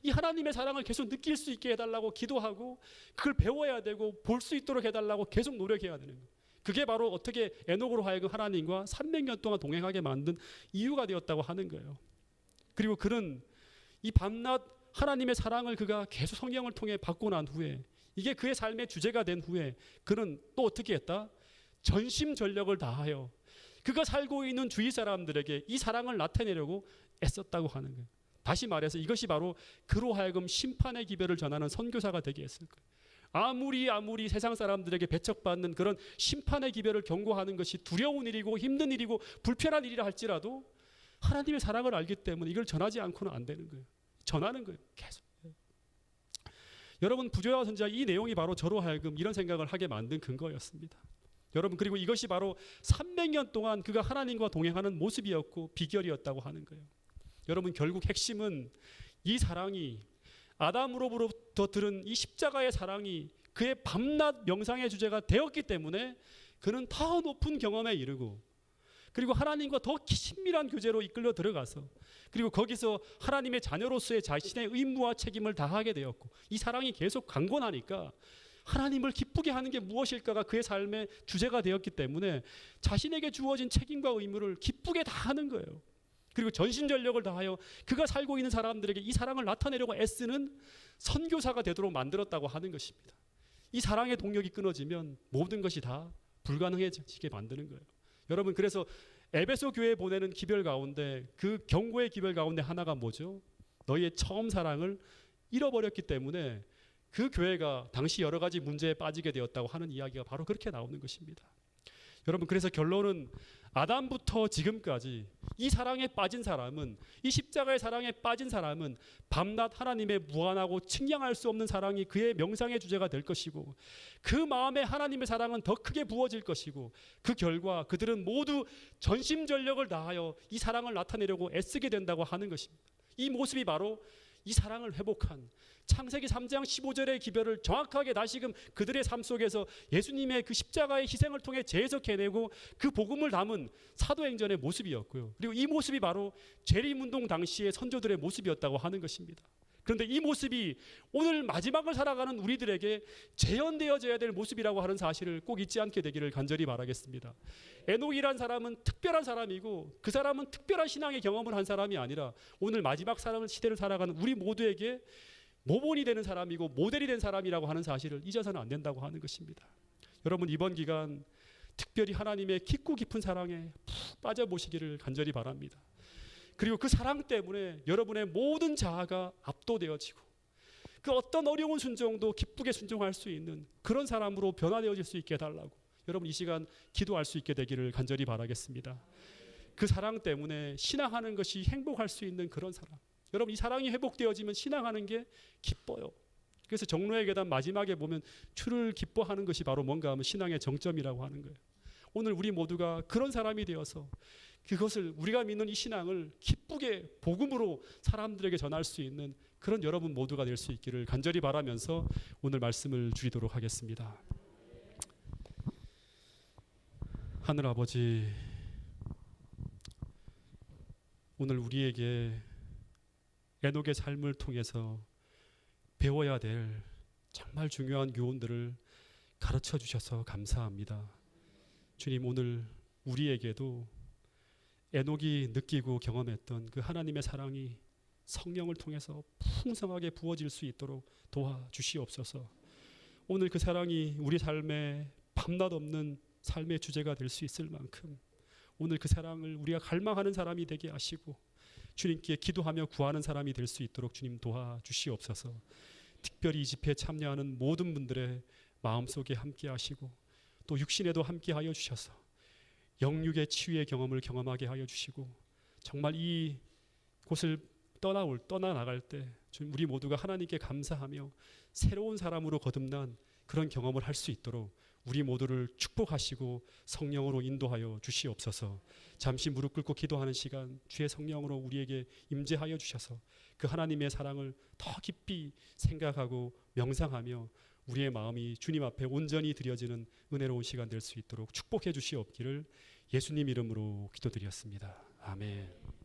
이 하나님의 사랑을 계속 느낄 수 있게 해달라고 기도하고, 그걸 배워야 되고 볼 수 있도록 해달라고 계속 노력해야 되는 거예요. 그게 바로 어떻게 에녹으로 하여금 하나님과 300년 동안 동행하게 만든 이유가 되었다고 하는 거예요. 그리고 그는 이 밤낮 하나님의 사랑을 그가 계속 성경을 통해 받고 난 후에, 이게 그의 삶의 주제가 된 후에, 그는 또 어떻게 했다? 전심전력을 다하여 그가 살고 있는 주위 사람들에게 이 사랑을 나타내려고 애썼다고 하는 거예요. 다시 말해서 이것이 바로 그로 하여금 심판의 기별을 전하는 선교사가 되게 했을 거예요. 아무리 세상 사람들에게 배척받는 그런 심판의 기별을 경고하는 것이 두려운 일이고 힘든 일이고 불편한 일이라 할지라도, 하나님의 사랑을 알기 때문에 이걸 전하지 않고는 안 되는 거예요. 전하는 거예요. 계속. 여러분, 부조와 선지자, 이 내용이 바로 저로 하여금 이런 생각을 하게 만든 근거였습니다. 여러분, 그리고 이것이 바로 300년 동안 그가 하나님과 동행하는 모습이었고 비결이었다고 하는 거예요. 여러분, 결국 핵심은 이 사랑이, 아담으로부터 들은 이 십자가의 사랑이 그의 밤낮 명상의 주제가 되었기 때문에 그는 더 높은 경험에 이르고, 그리고 하나님과 더 친밀한 교제로 이끌려 들어가서, 그리고 거기서 하나님의 자녀로서의 자신의 의무와 책임을 다하게 되었고, 이 사랑이 계속 강건하니까 하나님을 기쁘게 하는 게 무엇일까가 그의 삶의 주제가 되었기 때문에 자신에게 주어진 책임과 의무를 기쁘게 다하는 거예요. 그리고 전심전력을 다하여 그가 살고 있는 사람들에게 이 사랑을 나타내려고 애쓰는 선교사가 되도록 만들었다고 하는 것입니다. 이 사랑의 동력이 끊어지면 모든 것이 다 불가능해지게 만드는 거예요. 여러분, 그래서 에베소 교회에 보내는 기별 가운데, 그 경고의 기별 가운데 하나가 뭐죠? 너희의 처음 사랑을 잃어버렸기 때문에 그 교회가 당시 여러 가지 문제에 빠지게 되었다고 하는 이야기가 바로 그렇게 나오는 것입니다. 여러분, 그래서 결론은 아담부터 지금까지 이 사랑에 빠진 사람은, 이 십자가의 사랑에 빠진 사람은 밤낮 하나님의 무한하고 측량할 수 없는 사랑이 그의 명상의 주제가 될 것이고, 그 마음에 하나님의 사랑은 더 크게 부어질 것이고, 그 결과 그들은 모두 전심전력을 다하여 이 사랑을 나타내려고 애쓰게 된다고 하는 것입니다. 이 모습이 바로 이 사랑을 회복한 창세기 3장 15절의 기별을 정확하게 다시금 그들의 삶 속에서 예수님의 그 십자가의 희생을 통해 재해석해내고 그 복음을 담은 사도행전의 모습이었고요. 그리고 이 모습이 바로 재림운동 당시의 선조들의 모습이었다고 하는 것입니다. 그런데 이 모습이 오늘 마지막을 살아가는 우리들에게 재현되어져야 될 모습이라고 하는 사실을 꼭 잊지 않게 되기를 간절히 바라겠습니다. 에녹이란 사람은 특별한 사람이고, 그 사람은 특별한 신앙의 경험을 한 사람이 아니라 오늘 마지막 시대를 살아가는 우리 모두에게 모본이 되는 사람이고 모델이 된 사람이라고 하는 사실을 잊어서는 안 된다고 하는 것입니다. 여러분, 이번 기간 특별히 하나님의 깊고 깊은 사랑에 푹 빠져보시기를 간절히 바랍니다. 그리고 그 사랑 때문에 여러분의 모든 자아가 압도되어지고, 그 어떤 어려운 순종도 기쁘게 순종할 수 있는 그런 사람으로 변화되어질 수 있게 해달라고 여러분 이 시간 기도할 수 있게 되기를 간절히 바라겠습니다. 그 사랑 때문에 신앙하는 것이 행복할 수 있는 그런 사랑. 여러분, 이 사랑이 회복되어지면 신앙하는 게 기뻐요. 그래서 정로의 계단 마지막에 보면 주를 기뻐하는 것이 바로 뭔가 하면 신앙의 정점이라고 하는 거예요. 오늘 우리 모두가 그런 사람이 되어서 그것을, 우리가 믿는 이 신앙을 기쁘게 복음으로 사람들에게 전할 수 있는 그런 여러분 모두가 될 수 있기를 간절히 바라면서 오늘 말씀을 드리도록 하겠습니다. 하늘 아버지, 오늘 우리에게 에녹의 삶을 통해서 배워야 될 정말 중요한 교훈들을 가르쳐 주셔서 감사합니다. 주님, 오늘 우리에게도 에녹이 느끼고 경험했던 그 하나님의 사랑이 성령을 통해서 풍성하게 부어질 수 있도록 도와주시옵소서. 오늘 그 사랑이 우리 삶에 밤낮 없는 삶의 주제가 될 수 있을 만큼 오늘 그 사랑을 우리가 갈망하는 사람이 되게 하시고 주님께 기도하며 구하는 사람이 될 수 있도록 주님 도와주시옵소서. 특별히 이 집회에 참여하는 모든 분들의 마음속에 함께 하시고 또 육신에도 함께 하여 주셔서 영육의 치유의 경험을 경험하게 하여 주시고, 정말 이 곳을 떠나나갈 때 우리 모두가 하나님께 감사하며 새로운 사람으로 거듭난 그런 경험을 할 수 있도록 우리 모두를 축복하시고 성령으로 인도하여 주시옵소서. 잠시 무릎 꿇고 기도하는 시간 주의 성령으로 우리에게 임재하여 주셔서 그 하나님의 사랑을 더 깊이 생각하고 명상하며 우리의 마음이 주님 앞에 온전히 드려지는 은혜로운 시간 될 수 있도록 축복해 주시옵기를 예수님 이름으로 기도드렸습니다. 아멘.